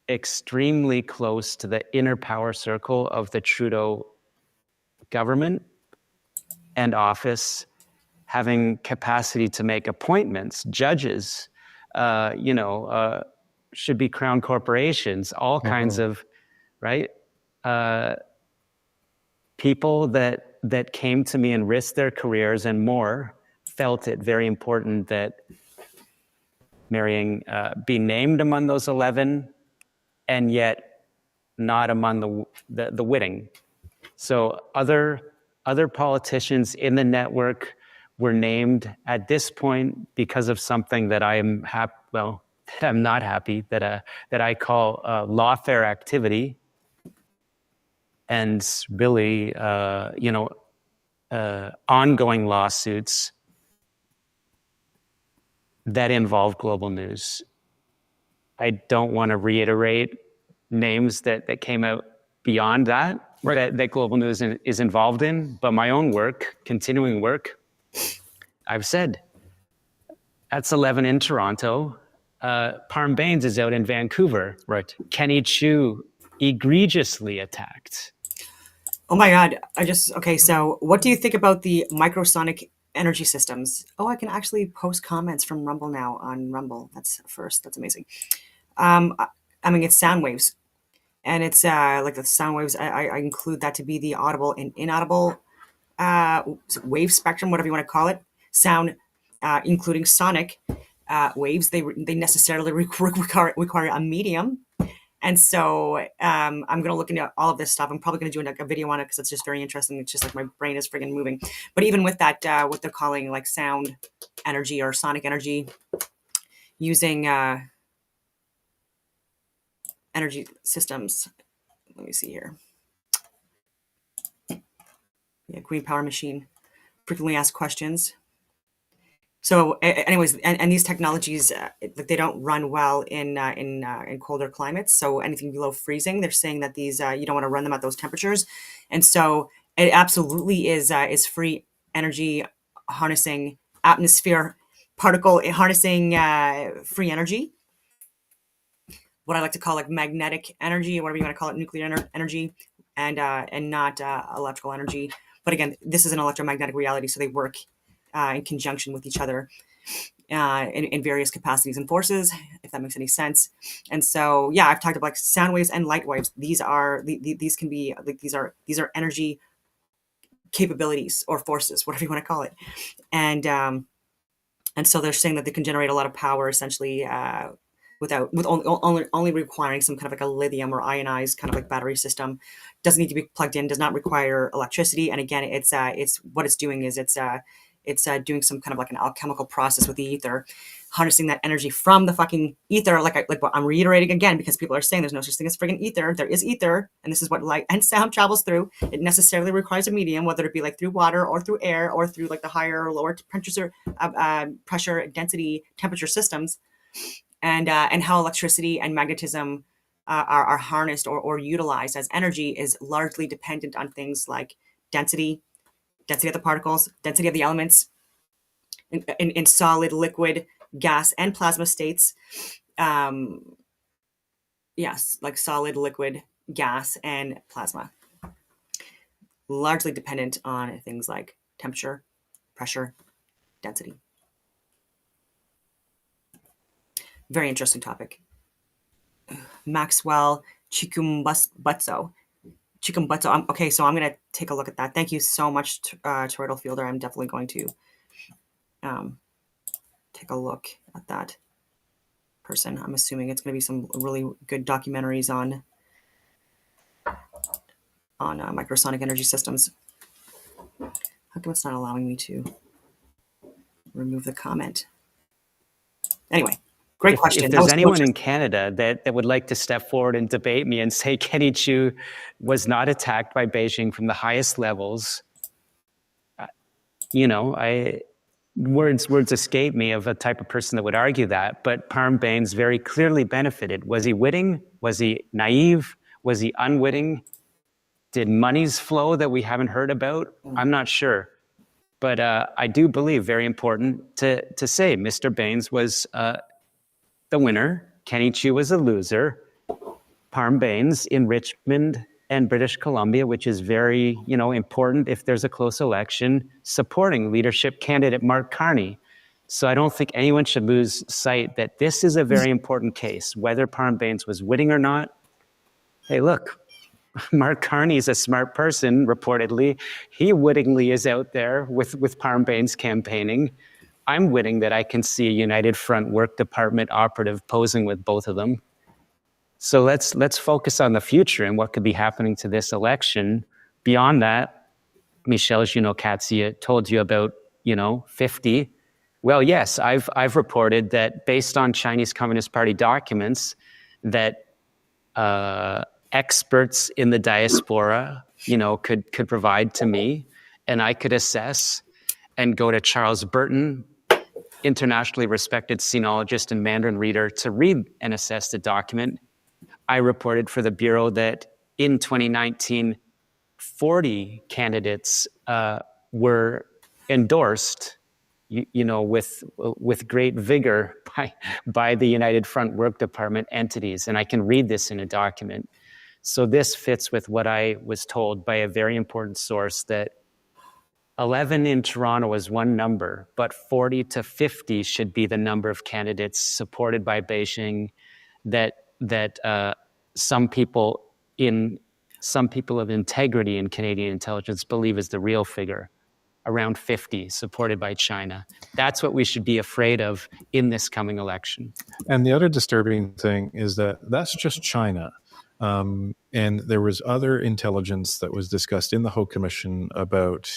extremely close to the inner power circle of the Trudeau government and office, having capacity to make appointments, judges should be crown corporations, all kinds of, right? People that came to me and risked their careers and more felt it very important that marrying be named among those 11 and yet not among the witting. So other politicians in the network were named at this point because of something that I'm I'm not happy, that I call lawfare activity, and really ongoing lawsuits that involve global news. I don't want to reiterate names that came out beyond that, that global news is involved in, but my own work, continuing work, I've said, that's 11 in Toronto. Parm Baines is out in Vancouver. Right. Kenny Chu egregiously attacked. Oh my God. Okay, so what do you think about the microsonic energy systems? Oh, I can actually post comments from Rumble now on Rumble. That's amazing. I mean, it's sound waves. And it's like the sound waves, I include that to be the audible and inaudible wave spectrum, whatever you want to call it. Sound, including sonic waves, they necessarily require a medium. And so I'm going to look into all of this stuff. I'm probably going to do a video on it because it's just very interesting. It's just like my brain is friggin' moving. But even with that, what they're calling like sound energy or sonic energy, using energy systems. Let me see here. Yeah, green power machine. Frequently asked questions. So, anyways, and these technologies, they don't run well in colder climates. So anything below freezing, they're saying that these you don't want to run them at those temperatures, and so it absolutely is free energy harnessing, atmosphere particle harnessing free energy. What I like to call like magnetic energy, or whatever you want to call it, nuclear energy, and not electrical energy. But again, this is an electromagnetic reality, so they work in conjunction with each other in various capacities and forces, if that makes any sense. And so, yeah, I've talked about like sound waves and light waves. These can be like these are energy capabilities or forces, whatever you want to call it. And so they're saying that they can generate a lot of power essentially with only requiring some kind of like a lithium or ionized kind of like battery system. Doesn't need to be plugged in, does not require electricity. And again, it's what it's doing is it's doing some kind of like an alchemical process with the ether, harnessing that energy from the fucking ether. Like what I'm reiterating again, because people are saying there's no such thing as friggin' ether. There is ether, and this is what light and sound travels through. It necessarily requires a medium, whether it be like through water or through air or through like the higher or lower pressure, density, temperature systems, and how electricity and magnetism are harnessed or utilized as energy is largely dependent on things like density of the particles, density of the elements in solid, liquid, gas, and plasma states. Yes, like solid, liquid, gas, and plasma. Largely dependent on things like temperature, pressure, density. Very interesting topic. Maxwell Chikumbutso. Okay, so I'm going to take a look at that. Thank you so much, Turtle Fielder. I'm definitely going to take a look at that person. I'm assuming it's going to be some really good documentaries on microsonic energy systems. How come it's not allowing me to remove the comment? Anyway. Great question. If there's anyone in Canada that would like to step forward and debate me and say Kenny Chu was not attacked by Beijing from the highest levels, words escape me of a type of person that would argue that. But Parm Baines very clearly benefited. Was he witting? Was he naive? Was he unwitting? Did monies flow that we haven't heard about? I'm not sure. But I do believe, very important to say, Mr. Baines was the winner. Kenny Chu was a loser. Parm Baines in Richmond and British Columbia, which is very, important if there's a close election, supporting leadership candidate Mark Carney. So I don't think anyone should lose sight that this is a very important case, whether Parm-Baines was witting or not. Hey, look, Mark Carney is a smart person, reportedly. He wittingly is out there with Parm-Baines campaigning. I'm witting that I can see a United Front Work Department operative posing with both of them. So let's focus on the future and what could be happening to this election. Beyond that, Michelle Junot-Katsia told you about, 50. Well, yes, I've reported that based on Chinese Communist Party documents that experts in the diaspora, could provide to me, and I could assess and go to Charles Burton, internationally respected sinologist and Mandarin reader, to read and assess the document. I reported for the Bureau that in 2019, 40 candidates were endorsed, with great vigor by the United Front Work Department entities, and I can read this in a document. So this fits with what I was told by a very important source, that 11 in Toronto is one number, but 40 to 50 should be the number of candidates supported by Beijing that some people of integrity in Canadian intelligence believe is the real figure, around 50, supported by China. That's what we should be afraid of in this coming election. And the other disturbing thing is that that's just China. And there was other intelligence that was discussed in the Haut Commission about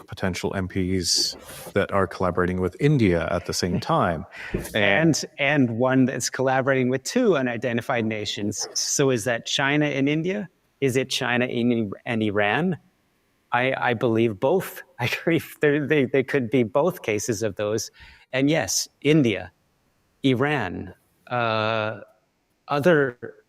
potential MPs that are collaborating with India at the same time. And one that's collaborating with two unidentified nations. So is that China and India? Is it China and Iran? I believe both. I agree. They could be both cases of those. And yes, India, Iran, other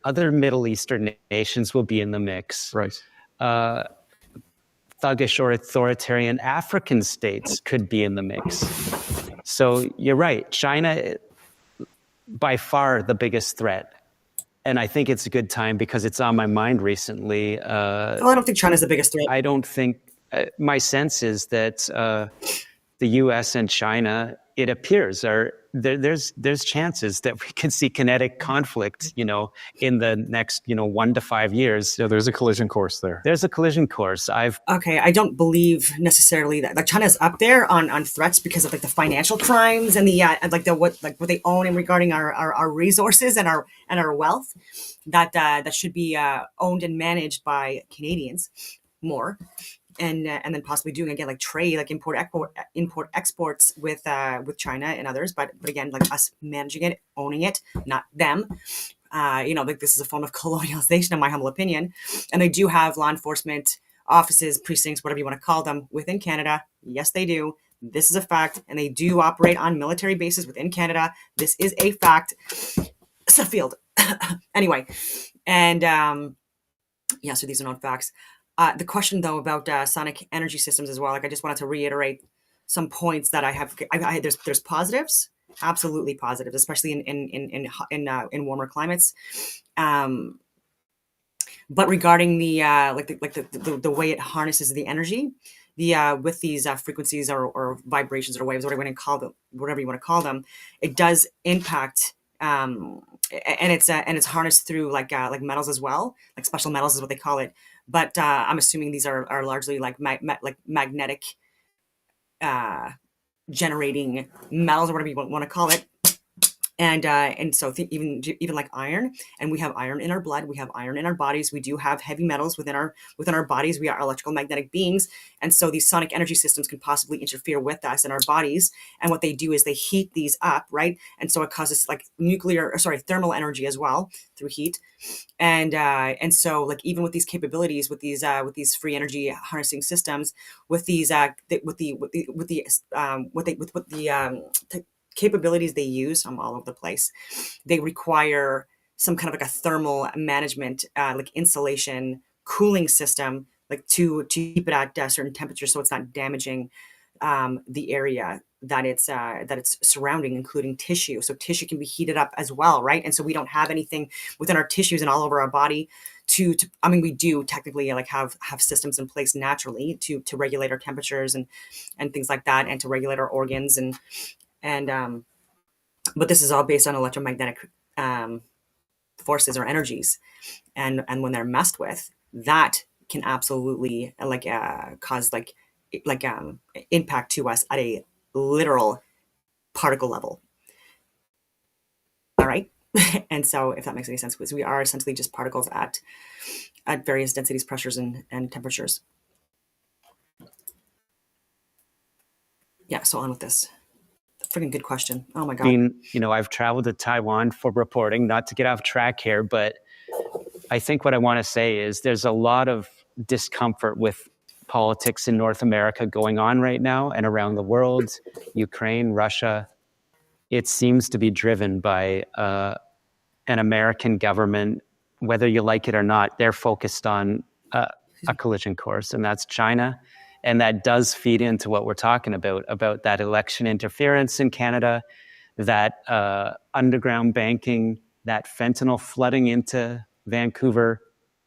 Middle Eastern nations will be in the mix. Right. Thuggish or authoritarian African states could be in the mix. So you're right. China, by far the biggest threat. And I think it's a good time because it's on my mind recently. Well, I don't think China's the biggest threat. I don't think, my sense is that the US and China, it appears, there's chances that we can see kinetic conflict, in the next, 1 to 5 years. So there's a collision course there. There's a collision course. Okay, I don't believe necessarily that China's up there on threats because of the financial crimes and what they own and regarding our resources and our wealth that should be owned and managed by Canadians more. And then possibly doing again trade, import exports with China and others, but again us managing it, owning it, not them. This is a form of colonialization, in my humble opinion. And they do have law enforcement offices, precincts, whatever you want to call them, within Canada. Yes, they do. This is a fact, and they do operate on military bases within Canada. This is a fact. It's a field, anyway. And so these are not facts. The question, though, about sonic energy systems as well, I just wanted to reiterate some points that I have. There's positives, absolutely positives, especially in warmer climates. But regarding the way it harnesses the energy, with these frequencies or vibrations or waves, whatever you want to call them, it does impact. And it's harnessed through like metals as well, like special metals is what they call it. But I'm assuming these are largely magnetic generating metals or whatever you want to call it. And so even like iron, and we have iron in our blood, we have iron in our bodies, we do have heavy metals within our bodies, we are electrical magnetic beings, and so these sonic energy systems can possibly interfere with us in our bodies. And what they do is they heat these up, right? And so it causes thermal energy as well through heat. And so even with these capabilities, with these free energy harnessing systems, with these capabilities they use, I'm all over the place, they require some kind of a thermal management, insulation, cooling system, to keep it at a certain temperature so it's not damaging the area that it's surrounding, including tissue. So tissue can be heated up as well, right? And so we don't have anything within our tissues and all over our body I mean, we do technically like have systems in place naturally to regulate our temperatures and things like that, and to regulate our organs and but this is all based on electromagnetic forces or energies, and when they're messed with, that can absolutely cause impact to us at a literal particle level. All right. And so if that makes any sense, because we are essentially just particles at various densities, pressures, and temperatures. Yeah, so on with this. Freaking good question. Oh my God. I mean, I've traveled to Taiwan for reporting, not to get off track here, but I think what I want to say is there's a lot of discomfort with politics in North America going on right now and around the world, Ukraine, Russia. It seems to be driven by an American government, whether you like it or not. They're focused on a collision course, and that's China. And that does feed into what we're talking about that election interference in Canada, that underground banking, that fentanyl flooding into Vancouver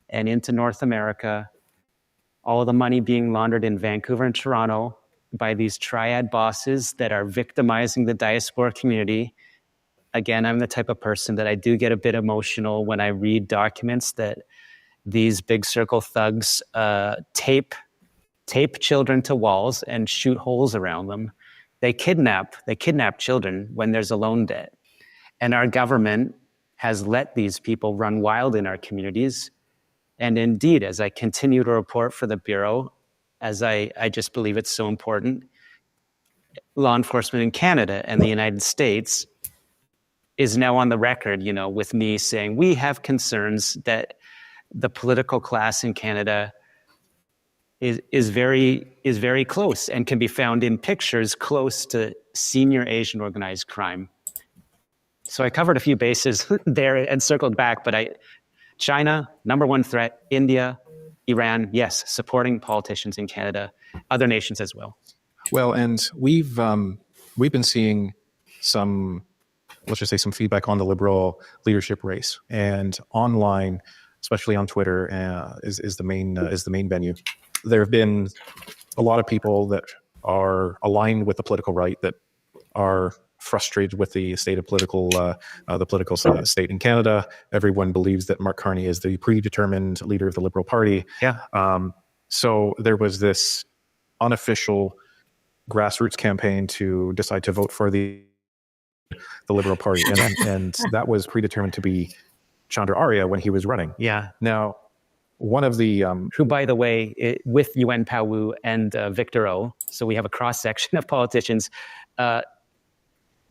and into North America, all of the money being laundered in Vancouver and Toronto by these triad bosses that are victimizing the diaspora community. Again, I'm the type of person that I do get a bit emotional when I read documents that these big circle thugs tape children to walls and shoot holes around them. They kidnap children when there's a loan debt. And our government has let these people run wild in our communities. And indeed, as I continue to report for the Bureau, as I just believe it's so important, law enforcement in Canada and the United States is now on the record, with me saying we have concerns that the political class in Canada is very close and can be found in pictures close to senior Asian organized crime. So I covered a few bases there and circled back, but China, number one threat, India, Iran, yes, supporting politicians in Canada, other nations as well. Well, and we've been seeing some, let's just say, some feedback on the Liberal leadership race, and online, especially on Twitter, is the main venue. There have been a lot of people that are aligned with the political right that are frustrated with the state of the political state in Canada. Everyone believes that Mark Carney is the predetermined leader of the Liberal Party. Yeah. So there was this unofficial grassroots campaign to decide to vote for the Liberal Party, and that was predetermined to be Chandra Arya when he was running. Yeah. Now, one of the who, by the way, with Yuen Pao Wu and Victor O, so we have a cross section of politicians.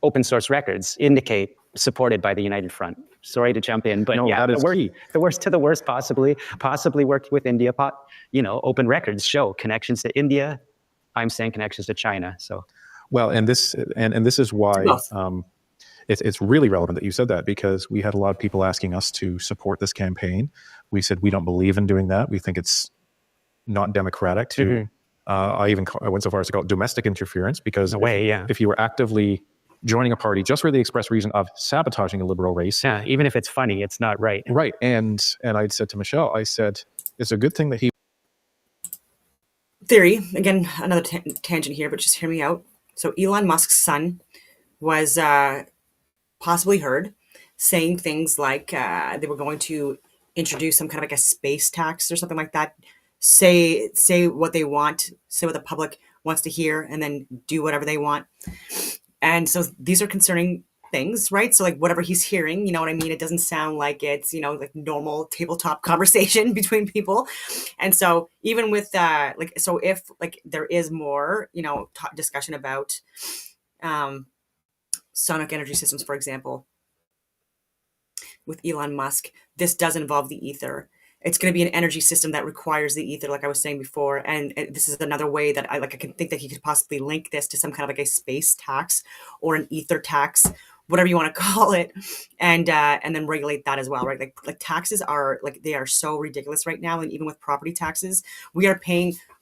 Open source records indicate supported by the United Front. Sorry to jump in, but no, yeah, that is key. The worst to the worst, possibly worked with India. Open records show connections to India. I'm saying connections to China. So, well, and this is why it's really relevant that you said that, because we had a lot of people asking us to support this campaign. We said we don't believe in doing that. We think it's not democratic to. Mm-hmm. I went so far as to call it domestic interference, because if you were actively joining a party just for the express reason of sabotaging a Liberal race, even if it's funny, it's not right. Right, and I said to Michelle, I said it's a good thing that he. Theory again, another tangent here, but just hear me out. So Elon Musk's son was possibly heard saying things like they were going to introduce some kind of like a space tax or something like that. Say what they want, say what the public wants to hear, and then do whatever they want. And so these are concerning things, right? So like whatever he's hearing, you know what I mean? It doesn't sound like it's, like normal tabletop conversation between people. And so even with so if like there is more, discussion about sonic energy systems, for example, with Elon Musk, this does involve the ether. It's going to be an energy system that requires the ether, like I was saying before. And this is another way that I can think that he could possibly link this to some kind of like a space tax or an ether tax whatever you want to call it, and then regulate that as well, right? Like taxes are like, they are so ridiculous right now, and even with property taxes, we're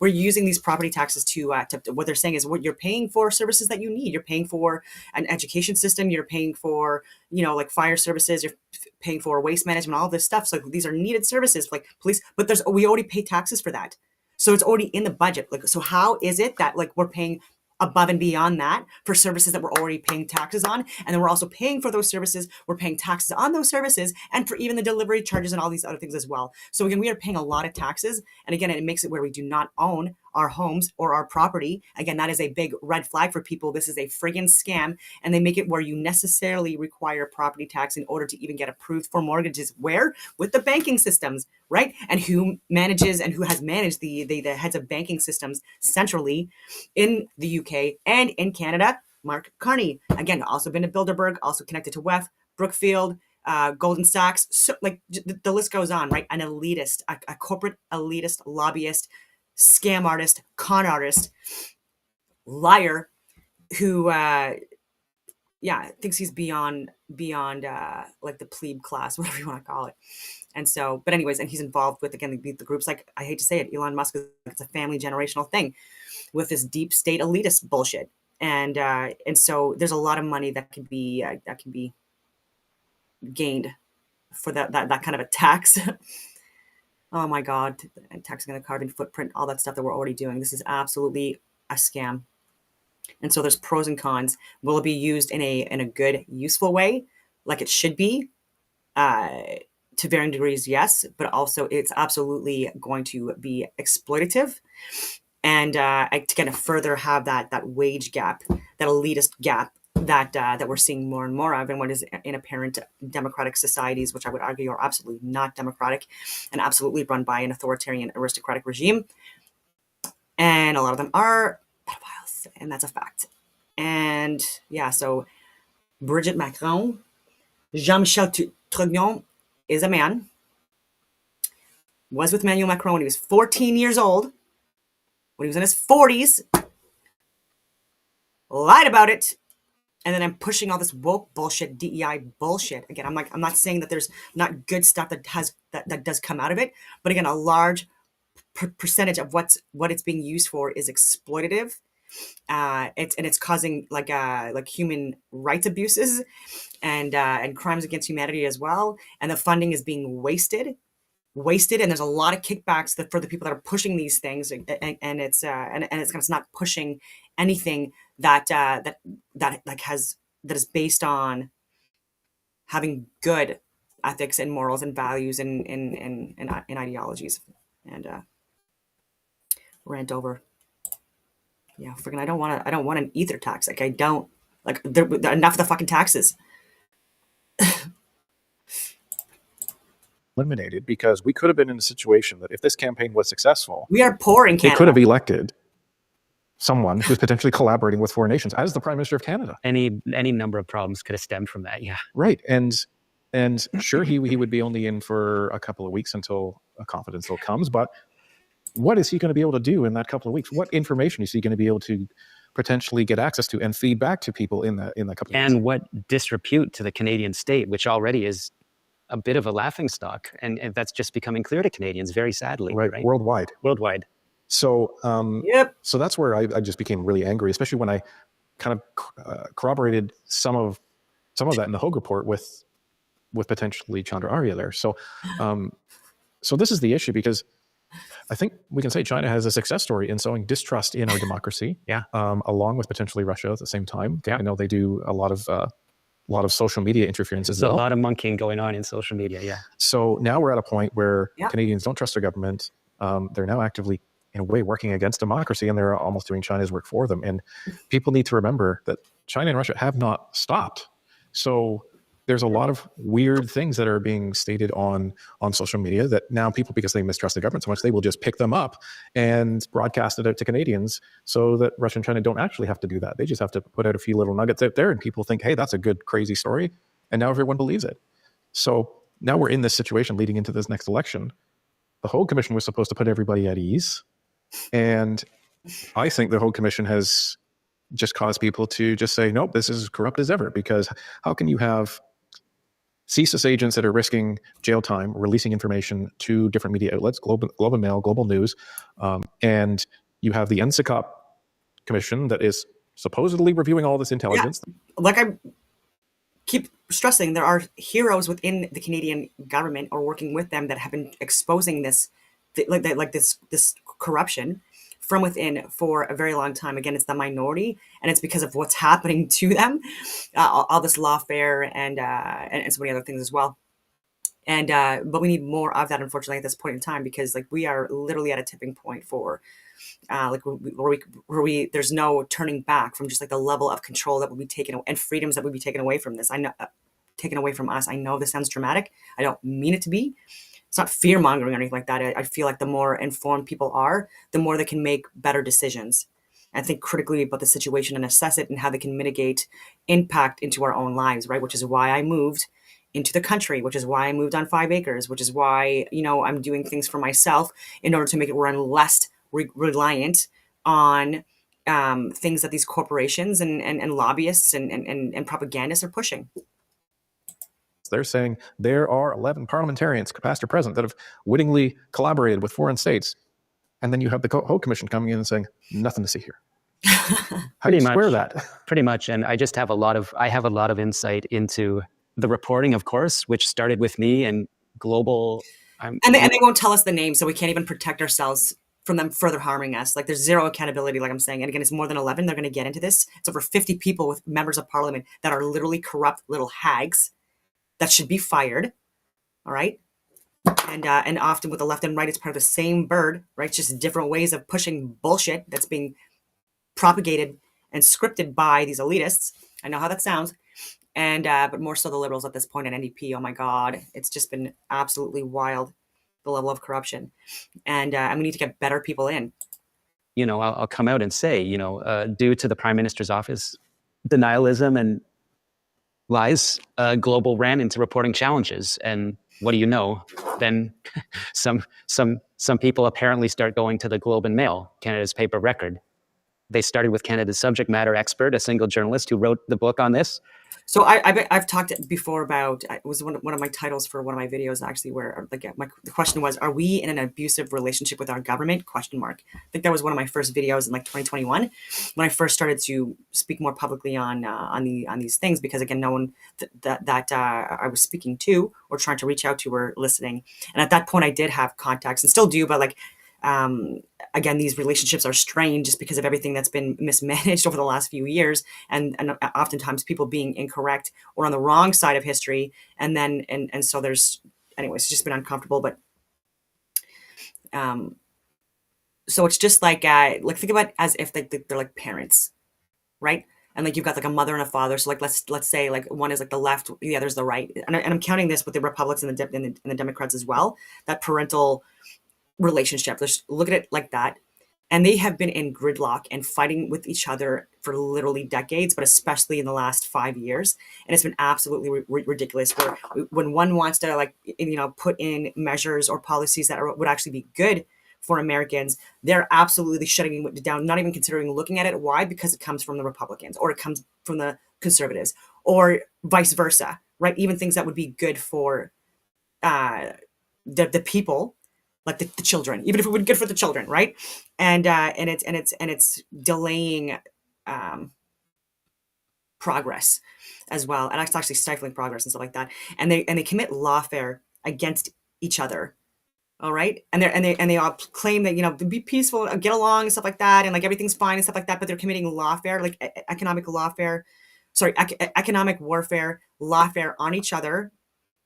using these property taxes to what they're saying is what you're paying for services that you need. You're paying for an education system. You're paying for, like fire services. You're paying for waste management, all this stuff. So these are needed services like police, but we already pay taxes for that. So it's already in the budget. Like, so how is it that like we're paying above and beyond that for services that we're already paying taxes on? And then we're also paying for those services. We're paying taxes on those services and for even the delivery charges and all these other things as well. So again, we are paying a lot of taxes. And again, it makes it where we do not own our homes or our property. Again, that is a big red flag for people. This is a friggin' scam. And they make it where you necessarily require property tax in order to even get approved for mortgages. Where? With the banking systems, right? And who manages and who has managed the heads of banking systems centrally in the UK and in Canada? Mark Carney. Again, also been to Bilderberg, also connected to WEF, Brookfield, Golden Sachs. So, like, the list goes on, right? An elitist, a corporate elitist, lobbyist, scam artist, con artist, liar, who thinks he's beyond like the plebe class, whatever you want to call it. And so, but anyways, and he's involved with, again, the groups, like, I hate to say it, Elon Musk, it's a family generational thing with this deep state elitist bullshit. And so there's a lot of money that can be gained for that kind of a tax. Oh my God, taxing on the carbon footprint, all that stuff that we're already doing. This is absolutely a scam. And so there's pros and cons. Will it be used in a good, useful way, like it should be? To varying degrees, yes, but also it's absolutely going to be exploitative. And to kind of further have that wage gap, that elitist gap that we're seeing more and more of, and what is in apparent democratic societies, which I would argue are absolutely not democratic and absolutely run by an authoritarian aristocratic regime. And a lot of them are pedophiles, and that's a fact. And yeah, so Brigitte Macron, Jean-Michel Trognon is a man, was with Emmanuel Macron when he was 14 years old. When he was in his 40s, lied about it, and then I'm pushing all this woke bullshit, DEI bullshit. Again, I'm not saying that there's not good stuff that does come out of it, but again, a large percentage of what it's being used for is exploitative. It's causing like human rights abuses and crimes against humanity as well. And the funding is being wasted, and there's a lot of kickbacks for the people that are pushing these things, and it's not pushing anything that is based on having good ethics and morals and values and ideologies. And rant over. Yeah, freaking, I don't want an ether tax. Like, I don't like enough of the fucking taxes. Eliminated, because we could have been in a situation that if this campaign was successful, we are poor in Canada. They could have elected someone who's potentially collaborating with foreign nations as the Prime Minister of Canada. Any number of problems could have stemmed from that. Yeah. Right. And sure, he would be only in for a couple of weeks until a confidential comes, but what is he going to be able to do in that couple of weeks? What information is he going to be able to potentially get access to and feed back to people in that couple of weeks? And what disrepute to the Canadian state, which already is a bit of a laughingstock, and that's just becoming clear to Canadians, very sadly. Right. Worldwide. So, So that's where I just became really angry, especially when I kind of corroborated some of that in the Hogue report with potentially Chandra Arya there. So, so this is the issue, because I think we can say China has a success story in sowing distrust in our democracy. Yeah. Along with potentially Russia at the same time. Yeah. I know they do a lot of social media interference as well. A lot of monkeying going on in social media. Yeah. So now we're at a point where Canadians don't trust their government. They're now actively, in a way, working against democracy, and they're almost doing China's work for them. And people need to remember that China and Russia have not stopped. So there's a lot of weird things that are being stated on social media that now people, because they mistrust the government so much, they will just pick them up and broadcast it out to Canadians, so that Russia and China don't actually have to do that. They just have to put out a few little nuggets out there, and people think, hey, that's a good, crazy story. And now everyone believes it. So now we're in this situation leading into this next election. The Hogue Commission was supposed to put everybody at ease. And I think the Hogue Commission has just cause people to just say, nope, this is as corrupt as ever. Because how can you have CSIS agents that are risking jail time, releasing information to different media outlets, Globe and Mail, Global News, and you have the NSICOP commission that is supposedly reviewing all this intelligence. Yeah. Like I keep stressing, there are heroes within the Canadian government or working with them that have been exposing this, this corruption from within for a very long time. Again, it's the minority, and it's because of what's happening to them, all this lawfare and so many other things as well. And but we need more of that, unfortunately, at this point in time, because like we are literally at a tipping point for like where we there's no turning back from just like the level of control that will be taken and freedoms that would be taken away from this. I know taken away from us. I know this sounds dramatic. I don't mean it to be. It's not fear mongering or anything like that. I feel like the more informed people are, the more they can make better decisions and think critically about the situation and assess it and how they can mitigate impact into our own lives, right? Which is why I moved into the country, which is why I moved on 5 acres, which is why, you know, I'm doing things for myself in order to make it where I'm less reliant on things that these corporations and lobbyists and propagandists are pushing. They're saying there are 11 parliamentarians, past or present, that have wittingly collaborated with foreign states. And then you have the Hope Commission coming in and saying, nothing to see here. How do you square that? Pretty much. And I just have a lot of insight into the reporting, of course, which started with me and global. And they won't tell us the name, so we can't even protect ourselves from them further harming us. Like there's zero accountability, like I'm saying. And again, it's more than 11. They're going to get into this. It's over 50 people with members of parliament that are literally corrupt little hags that should be fired. All right. And often with the left and right, it's part of the same bird, right? Just different ways of pushing bullshit that's being propagated and scripted by these elitists. I know how that sounds. And but more so the liberals at this point at NDP. Oh my God, it's just been absolutely wild, the level of corruption, and we need to get better people in. You know, I'll come out and say, you know, due to the Prime Minister's office denialism and lies, Global ran into reporting challenges, and what do you know? Then some people apparently start going to the Globe and Mail, Canada's paper record. They started with Canada's subject matter expert, a single journalist who wrote the book on this. So I've talked before about, it was one of my titles for one of my videos actually, where like the question was, are we in an abusive relationship with our government? ? I think that was one of my first videos in like 2021 when I first started to speak more publicly on these things, because again, no one that I was speaking to or trying to reach out to were listening. And at that point I did have contacts and still do, but like again, these relationships are strained just because of everything that's been mismanaged over the last few years, and oftentimes people being incorrect or on the wrong side of history, and then and so there's, anyways, it's just been uncomfortable. But so it's just like think about it as if they're like parents, right? And like you've got like a mother and a father. So like let's say like one is like the left, the other's the right, and I'm counting this with the Republicans and the Democrats as well. That parental relationship. Let's look at it like that. And they have been in gridlock and fighting with each other for literally decades, but especially in the last 5 years. And it's been absolutely ridiculous where when one wants to like, you know, put in measures or policies that would actually be good for Americans, they're absolutely shutting it down, not even considering looking at it. Why? Because it comes from the Republicans or it comes from the conservatives or vice versa, right? Even things that would be good for the people, like the children, even if it would be good for the children, right? And it's delaying progress as well, and it's actually stifling progress and stuff like that. And they commit lawfare against each other. All right, and they all claim that, you know, to be peaceful, get along and stuff like that, and like everything's fine and stuff like that. But they're committing lawfare, like economic warfare, lawfare on each other.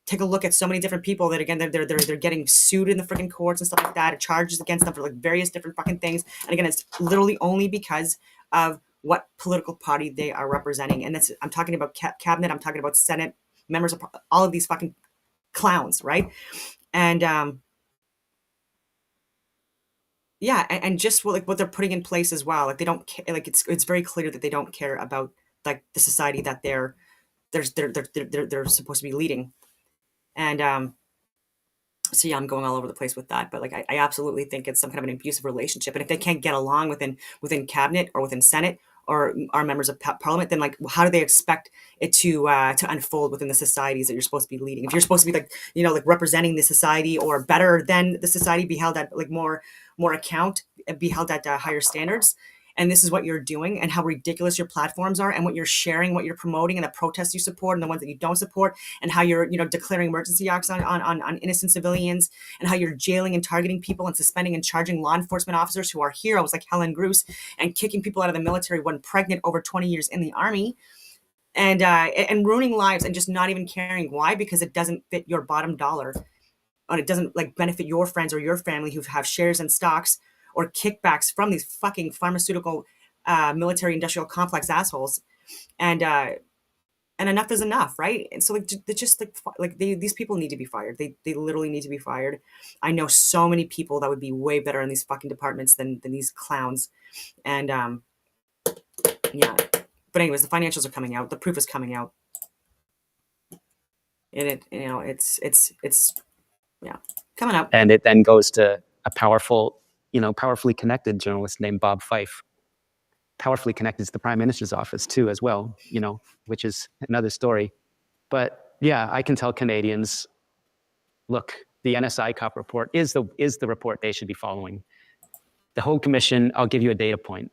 Take a look at so many different people that, again, they're getting sued in the freaking courts and stuff like that, charges against them for like various different fucking things. And again, it's literally only because of what political party they are representing. And that's, I'm talking about cabinet, I'm talking about Senate members of all of these fucking clowns, right? And yeah, and just what they're putting in place as well. Like they don't care, like it's very clear that they don't care about like the society that they're supposed to be leading. And so yeah, I'm going all over the place with that, but like I absolutely think it's some kind of an abusive relationship. And if they can't get along within cabinet or within Senate or are members of parliament, then like how do they expect it to unfold within the societies that you're supposed to be leading? If you're supposed to be like, you know, like representing the society or better than the society, be held at like more account, be held at higher standards, and this is what you're doing, and how ridiculous your platforms are, and what you're sharing, what you're promoting, and the protests you support and the ones that you don't support, and how you're, you know, declaring emergency acts on innocent civilians, and how you're jailing and targeting people and suspending and charging law enforcement officers who are heroes like Helen Bruce, and kicking people out of the military when pregnant over 20 years in the army, and ruining lives and just not even caring. Why? Because it doesn't fit your bottom dollar, and it doesn't like benefit your friends or your family who have shares and stocks or kickbacks from these fucking pharmaceutical military industrial complex assholes. And enough is enough, right? And so like they're just like these people need to be fired. They literally need to be fired. I know so many people that would be way better in these fucking departments than these clowns. And yeah, but anyways, the financials are coming out, the proof is coming out, and it, you know, it's yeah, coming up. And it then goes to a powerful, you know, powerfully connected journalist named Bob Fife, powerfully connected to the Prime Minister's office too, as well, you know, which is another story. But yeah, I can tell Canadians, look, the NSI COP report is the report they should be following. The Hague Commission, I'll give you a data point.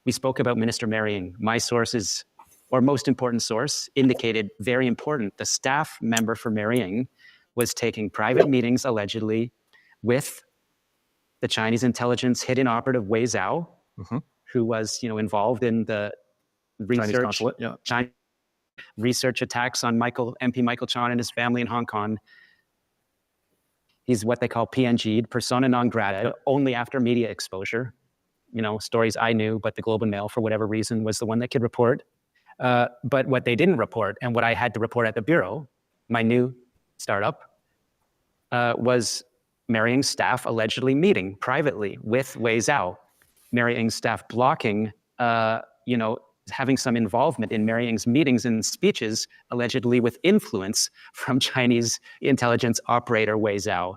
We spoke about Minister marrying. My sources, or most important source, indicated very important. The staff member for marrying was taking private meetings, allegedly, with the Chinese intelligence hidden operative Wei Zhao, who was, you know, involved in the research, China research attacks on MP Michael Chan and his family in Hong Kong. He's what they call PNG'd, persona non grata, only after media exposure. You know, stories I knew, but the Globe and Mail, for whatever reason, was the one that could report. But what they didn't report, and what I had to report at the Bureau, my new startup, was marrying staff allegedly meeting privately with Wei Zhao, marrying staff blocking, you know, having some involvement in Marrying's meetings and speeches, allegedly with influence from Chinese intelligence operator Wei Zhao.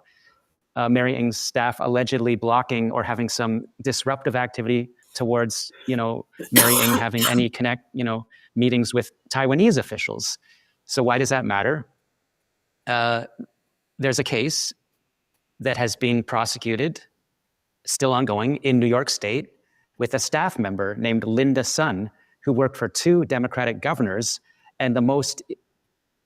Marrying's staff allegedly blocking or having some disruptive activity towards, you know, Marrying having any meetings with Taiwanese officials. So why does that matter? There's a case that has been prosecuted, still ongoing, in New York State with a staff member named Linda Sun, who worked for 2 Democratic governors. And the most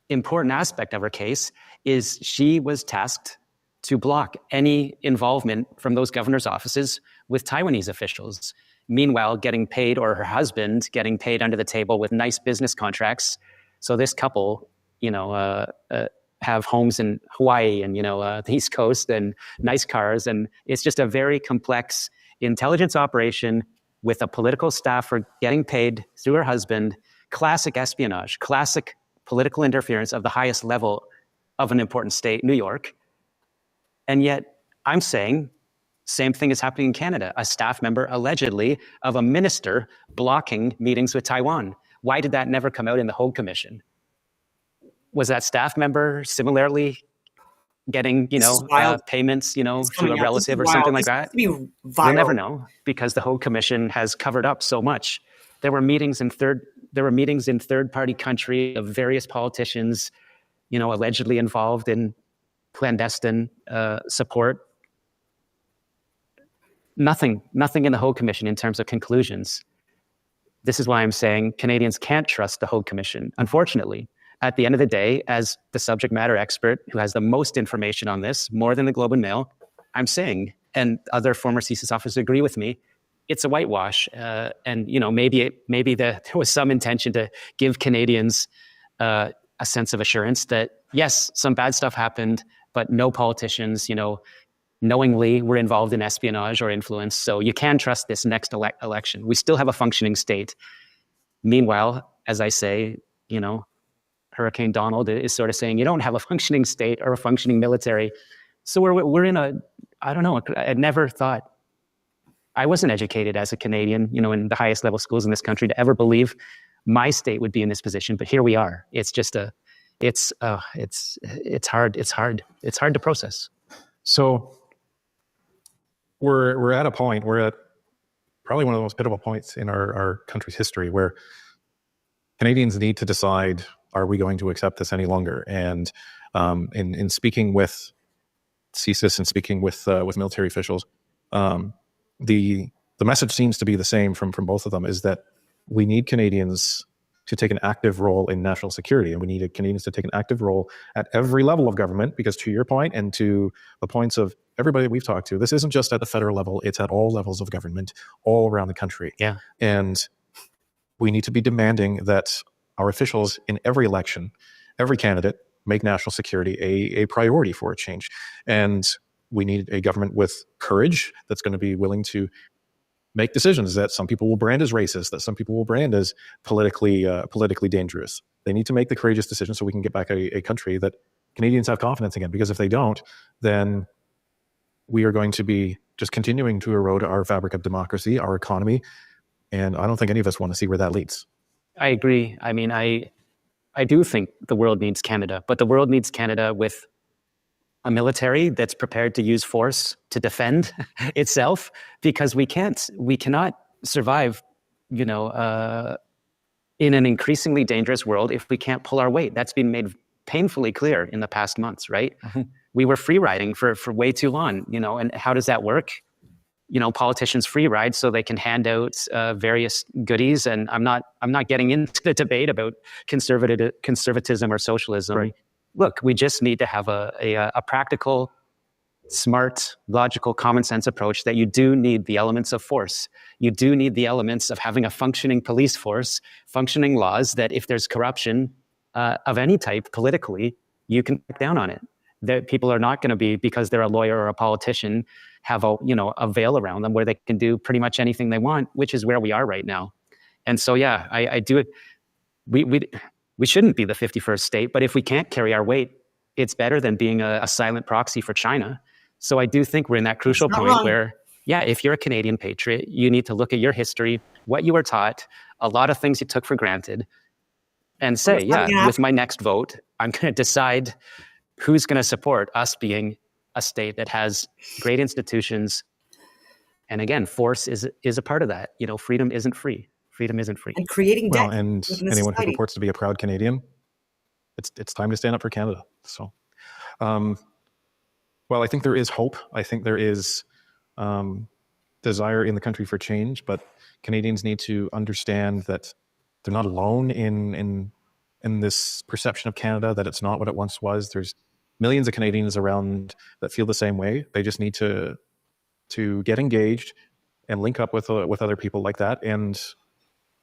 important aspect of her case is she was tasked to block any involvement from those governors' offices with Taiwanese officials. Meanwhile, getting paid, or her husband getting paid under the table with nice business contracts. So this couple, you know, have homes in Hawaii and, you know, the East Coast, and nice cars. And it's just a very complex intelligence operation with a political staffer getting paid through her husband. Classic espionage, classic political interference of the highest level of an important state, New York. And yet I'm saying same thing is happening in Canada. A staff member, allegedly, of a minister blocking meetings with Taiwan. Why did that never come out in the Hague Commission? Was that staff member similarly getting, you know, payments, you know, to a relative or something like that? We'll never know, because the Hague Commission has covered up so much. There were meetings in third-party country of various politicians, you know, allegedly involved in clandestine support. Nothing in the Hague Commission in terms of conclusions. This is why I'm saying Canadians can't trust the Hague Commission, unfortunately. At the end of the day, as the subject matter expert who has the most information on this, more than the Globe and Mail, I'm saying, and other former CSIS officers agree with me, it's a whitewash. And, you know, maybe there was some intention to give Canadians a sense of assurance that, yes, some bad stuff happened, but no politicians, you know, knowingly were involved in espionage or influence. So you can trust this next election. We still have a functioning state. Meanwhile, as I say, you know, Hurricane Donald is sort of saying you don't have a functioning state or a functioning military. So we're in a, I don't know, I never thought, I wasn't educated as a Canadian, you know, in the highest level schools in this country to ever believe my state would be in this position, but here we are. It's just it's hard to process. So we're at a point, we're at probably one of the most pivotal points in our country's history, where Canadians need to decide, are we going to accept this any longer? And in speaking with CSIS and speaking with military officials, the message seems to be the same from both of them, is that we need Canadians to take an active role in national security, and we need Canadians to take an active role at every level of government, because to your point and to the points of everybody we've talked to, this isn't just at the federal level, it's at all levels of government all around the country. Yeah. And we need to be demanding that our officials in every election, every candidate, make national security a priority for a change. And we need a government with courage that's going to be willing to make decisions that some people will brand as racist, that some people will brand as politically dangerous. They need to make the courageous decision so we can get back a country that Canadians have confidence in. Because if they don't, then we are going to be just continuing to erode our fabric of democracy, our economy, and I don't think any of us want to see where that leads. I agree. I mean, I do think the world needs Canada, but the world needs Canada with a military that's prepared to use force to defend itself, because we cannot survive, in an increasingly dangerous world if we can't pull our weight. That's been made painfully clear in the past months, right? Mm-hmm. We were free riding for way too long, and how does that work? Politicians free ride so they can hand out various goodies. And I'm not getting into the debate about conservatism or socialism. Right. Look, we just need to have a practical, smart, logical, common sense approach that you do need the elements of force. You do need the elements of having a functioning police force, functioning laws, that if there's corruption of any type politically, you can back down on it. That people are not going to be, because they're a lawyer or a politician, have a veil around them where they can do pretty much anything they want, which is where we are right now. And so, yeah, I do it. We shouldn't be the 51st state, but if we can't carry our weight, it's better than being a silent proxy for China. So I do think we're in that crucial point where, yeah, if you're a Canadian patriot, you need to look at your history, what you were taught, a lot of things you took for granted, and say, yeah, with my next vote, I'm going to decide who's going to support us being a state that has great institutions. And again, force is a part of that. Freedom isn't free. Freedom isn't free. And creating debt. Well, and anyone who purports to be a proud Canadian, it's time to stand up for Canada. So, well, I think there is hope. I think there is desire in the country for change, but Canadians need to understand that they're not alone in this perception of Canada, that it's not what it once was. There's millions of Canadians around that feel the same way. They just need to get engaged and link up with other people like that, and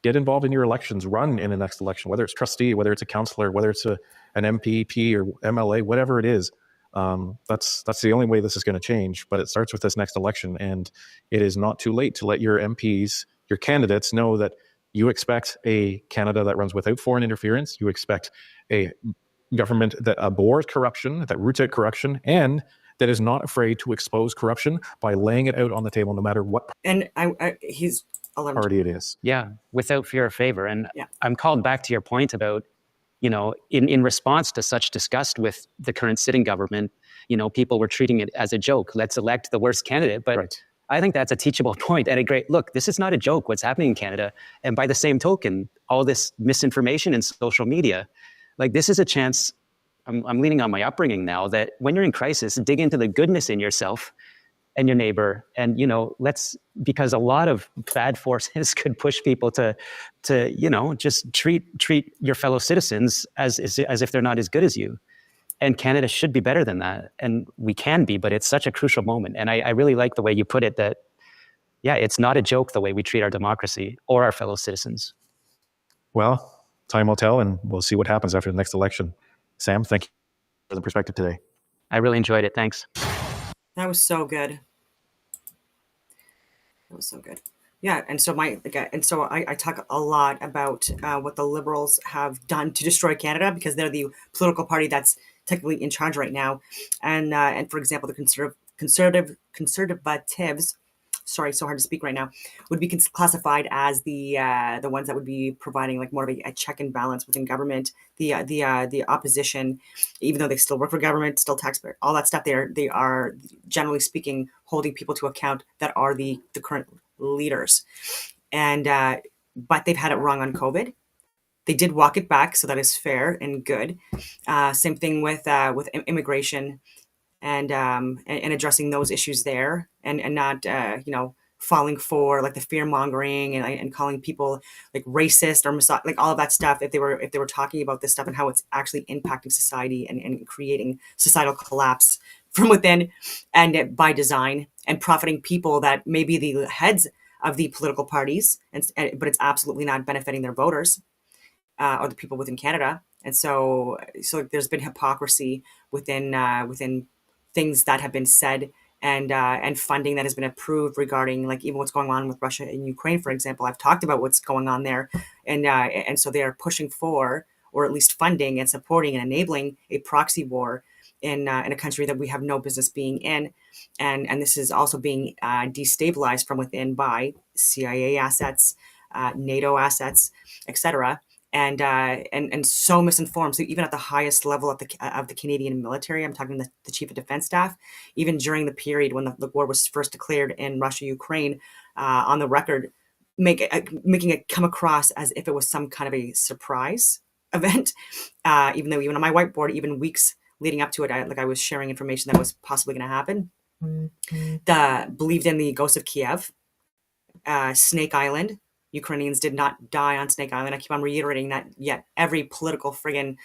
get involved in your elections. Run in the next election, whether it's trustee, whether it's a councillor, whether it's an MPP or MLA, whatever it is. That's the only way this is going to change. But it starts with this next election, and it is not too late to let your MPs, your candidates, know that you expect a Canada that runs without foreign interference. You expect a government that abhors corruption, that roots out corruption, and that is not afraid to expose corruption by laying it out on the table, no matter what party it is. Yeah, without fear or favor. And I'm called back to your point about, in response to such disgust with the current sitting government, people were treating it as a joke. Let's elect the worst candidate. But right. I think that's a teachable point and a great look. This is not a joke, what's happening in Canada. And by the same token, all this misinformation in social media, like, this is a chance. I'm leaning on my upbringing now, that when you're in crisis, dig into the goodness in yourself and your neighbor. And, because a lot of bad forces could push people to just treat your fellow citizens as if they're not as good as you. And Canada should be better than that. And we can be, but it's such a crucial moment. And I really like the way you put it, that, yeah, it's not a joke the way we treat our democracy or our fellow citizens. Well, time will tell, and we'll see what happens after the next election. Sam, thank you for the perspective today. I really enjoyed it. Thanks. That was so good. Yeah, and so I talk a lot about what the Liberals have done to destroy Canada, because they're the political party that's technically in charge right now, and for example, the conservatives. Sorry, so hard to speak right now. Would be classified as the ones that would be providing like more of a check and balance within government. The opposition, even though they still work for government, still taxpayer, all that stuff. They are generally speaking holding people to account that are the current leaders. And but they've had it wrong on COVID. They did walk it back, so that is fair and good. Same thing with immigration and addressing those issues there, and not falling for like the fear mongering and calling people like racist or like all of that stuff if they were talking about this stuff and how it's actually impacting society and creating societal collapse from within and by design, and profiting people that may be the heads of the political parties, but it's absolutely not benefiting their voters or the people within Canada. And so there's been hypocrisy within things that have been said, and funding that has been approved regarding like even what's going on with Russia and Ukraine, for example. I've talked about what's going on there, and so they are pushing for, or at least funding and supporting and enabling, a proxy war in a country that we have no business being in, and this is also being destabilized from within by CIA assets, NATO assets, etc. And so misinformed. So even at the highest level of the Canadian military, I'm talking the Chief of Defense Staff, even during the period when the war was first declared in Russia, Ukraine, on the record, making it come across as if it was some kind of a surprise event, even though even on my whiteboard, even weeks leading up to it, I was sharing information that was possibly going to happen. Believed in the ghost of Kiev, Snake Island. Ukrainians did not die on Snake Island. I keep on reiterating that, yet every political friggin'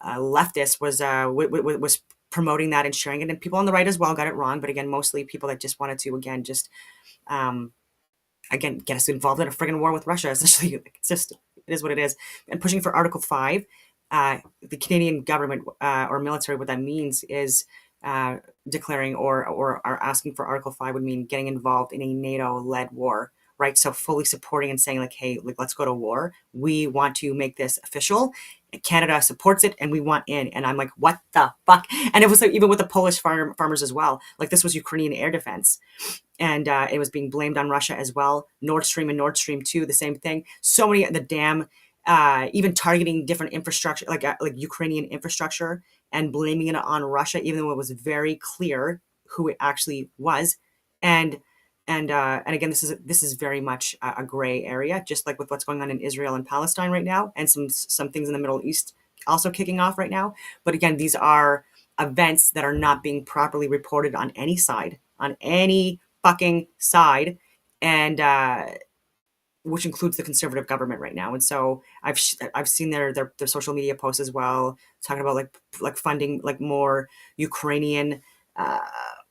leftist was promoting that and sharing it, and people on the right as well got it wrong. But again, mostly people that just wanted to get us involved in a friggin' war with Russia. Essentially, it is what it is. And pushing for Article 5, the Canadian government or military, what that means is declaring or are asking for Article 5 would mean getting involved in a NATO-led war. Right, so fully supporting and saying like, hey, let's go to war. We want to make this official. Canada supports it, and we want in. And I'm like, what the fuck? And it was like even with the Polish farmers as well. Like this was Ukrainian air defense, and it was being blamed on Russia as well. Nord Stream and Nord Stream 2, the same thing. So many the dam, even targeting different infrastructure, like Ukrainian infrastructure, and blaming it on Russia, even though it was very clear who it actually was, and again, this is very much a gray area, just like with what's going on in Israel and Palestine right now, and some things in the Middle East also kicking off right now. But again, these are events that are not being properly reported on any side, on any fucking side, and which includes the conservative government right now. And so I've seen their social media posts as well, talking about like funding like more Ukrainian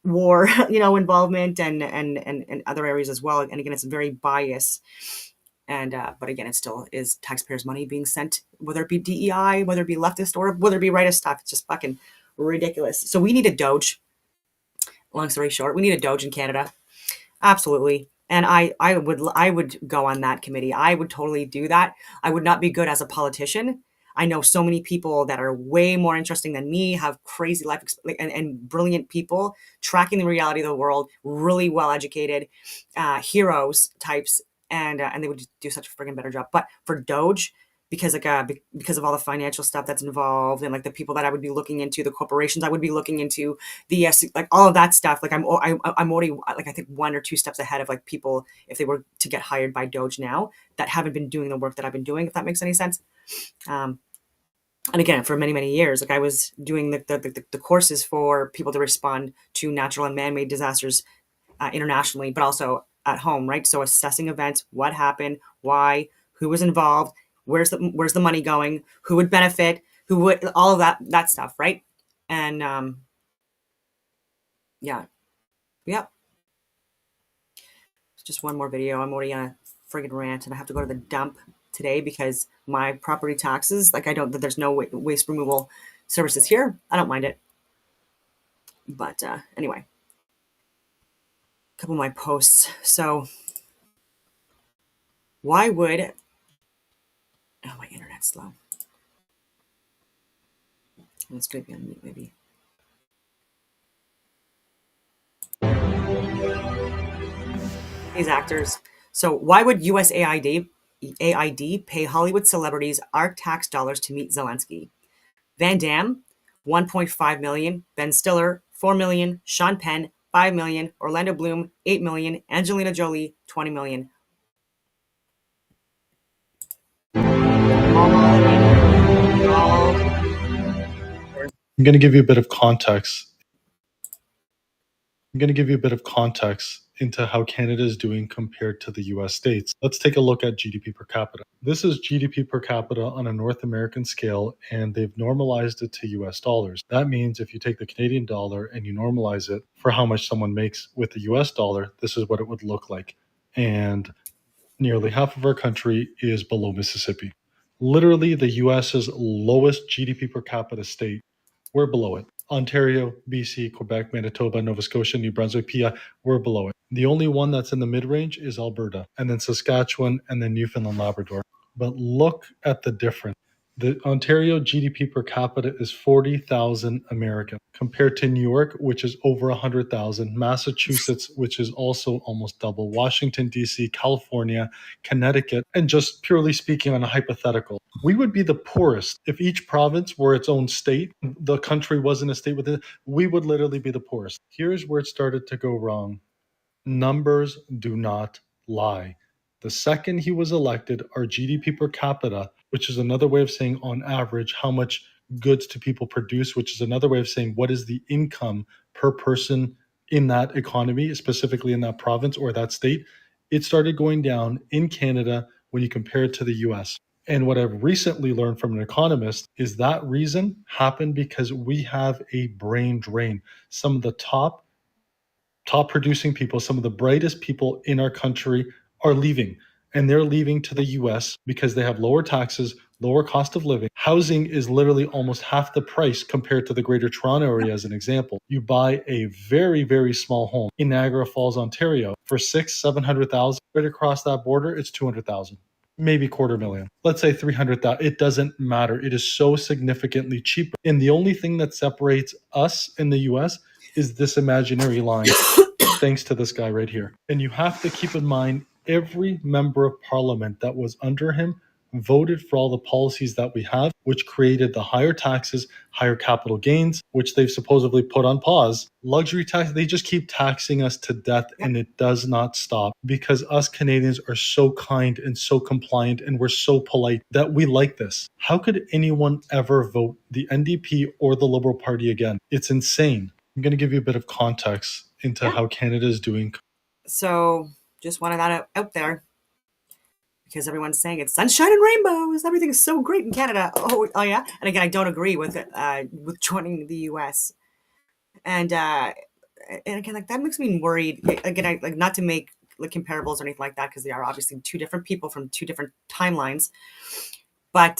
war, involvement and other areas as well. And again, it's very biased. And but again, it still is taxpayers' money being sent, whether it be DEI, whether it be leftist, or whether it be rightist stuff. It's just fucking ridiculous. So we need a Doge. Long story short, we need a Doge in Canada. Absolutely. And I would go on that committee. I would totally do that. I would not be good as a politician. I know so many people that are way more interesting than me, have crazy life and brilliant people tracking the reality of the world, really well educated, heroes types, and they would do such a friggin' better job. But for Doge, because of all the financial stuff that's involved, and like the people that I would be looking into, the corporations I would be looking into, like all of that stuff, like I'm already like I think 1 or 2 steps ahead of like people if they were to get hired by Doge now that haven't been doing the work that I've been doing, if that makes any sense. And again, for many years, like I was doing the courses for people to respond to natural and man-made disasters internationally, but also at home, right? So assessing events, what happened, why, who was involved, where's the money going, who would benefit, who would, all of that stuff, right? And yeah. Just one more video. I'm already on a friggin' rant, and I have to go to the dump today because my property taxes, like there's no waste removal services here. I don't mind it. But anyway, a couple of my posts. So why would, oh, my internet's slow. Let's do it on mute, maybe. These actors. So why would USAID pay Hollywood celebrities our tax dollars to meet Zelensky? Van Damme, $1.5 million. Ben Stiller, $4 million. Sean Penn, 5 million. Orlando Bloom, 8 million. Angelina Jolie, 20 million. I'm going to give you a bit of context. I'm going to give you a bit of context into how Canada is doing compared to the US states. Let's take a look at GDP per capita. This is GDP per capita on a North American scale, and they've normalized it to US dollars. That means if you take the Canadian dollar and you normalize it for how much someone makes with the US dollar, this is what it would look like. And nearly half of our country is below Mississippi. Literally, the US's lowest GDP per capita state, we're below it. Ontario, BC, Quebec, Manitoba, Nova Scotia, New Brunswick, PI, we're below it. The only one that's in the mid-range is Alberta, and then Saskatchewan, and then Newfoundland, Labrador. But look at the difference. The Ontario GDP per capita is 40,000 American, compared to New York, which is over 100,000, Massachusetts, which is also almost double, Washington, D.C., California, Connecticut, and just purely speaking on a hypothetical, we would be the poorest. If each province were its own state, the country wasn't a state within it, we would literally be the poorest. Here's where it started to go wrong. Numbers do not lie. The second he was elected, our GDP per capita, which is another way of saying on average how much goods do people produce, which is another way of saying what is the income per person in that economy, specifically in that province or that state, it started going down in Canada when you compare it to the US. And what I've recently learned from an economist is that reason happened because we have a brain drain. Some of the top producing people, some of the brightest people in our country are leaving. And they're leaving to the US because they have lower taxes, lower cost of living. Housing is literally almost half the price compared to the Greater Toronto area, as an example. You buy a very, very small home in Niagara Falls, Ontario for $600,000-$700,000. Right across that border, it's $200,000. Maybe $250,000. Let's say $300,000. It doesn't matter. It is so significantly cheaper. And the only thing that separates us in the US is this imaginary line, thanks to this guy right here. And you have to keep in mind, every member of parliament that was under him voted for all the policies that we have, which created the higher taxes, higher capital gains, which they've supposedly put on pause. Luxury tax, they just keep taxing us to death, and it does not stop because us Canadians are so kind and so compliant and we're so polite that we like this. How could anyone ever vote the NDP or the Liberal Party again? It's insane. I'm going to give you a bit of context into how Canada is doing. So just wanted that out there because everyone's saying it's sunshine and rainbows. Everything is so great in Canada. Oh yeah. And again, I don't agree with joining the US. And again, like that makes me worried. Again, I like not to make like comparables or anything like that because they are obviously two different people from two different timelines. But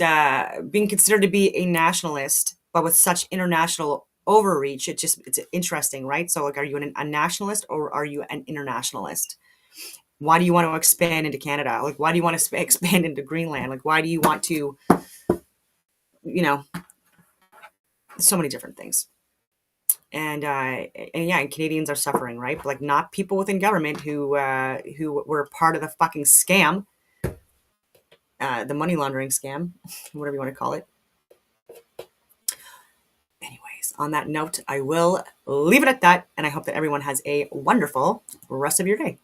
being considered to be a nationalist, but with such international overreach, it's interesting, right? So like, are you a nationalist or are you an internationalist? Why do you want to expand into Canada? Like, why do you want to expand into Greenland? Like, why do you want to, so many different things. And and Canadians are suffering, right? But like not people within government who were part of the fucking scam, the money laundering scam, whatever you want to call it. Anyways, on that note, I will leave it at that, and I hope that everyone has a wonderful rest of your day.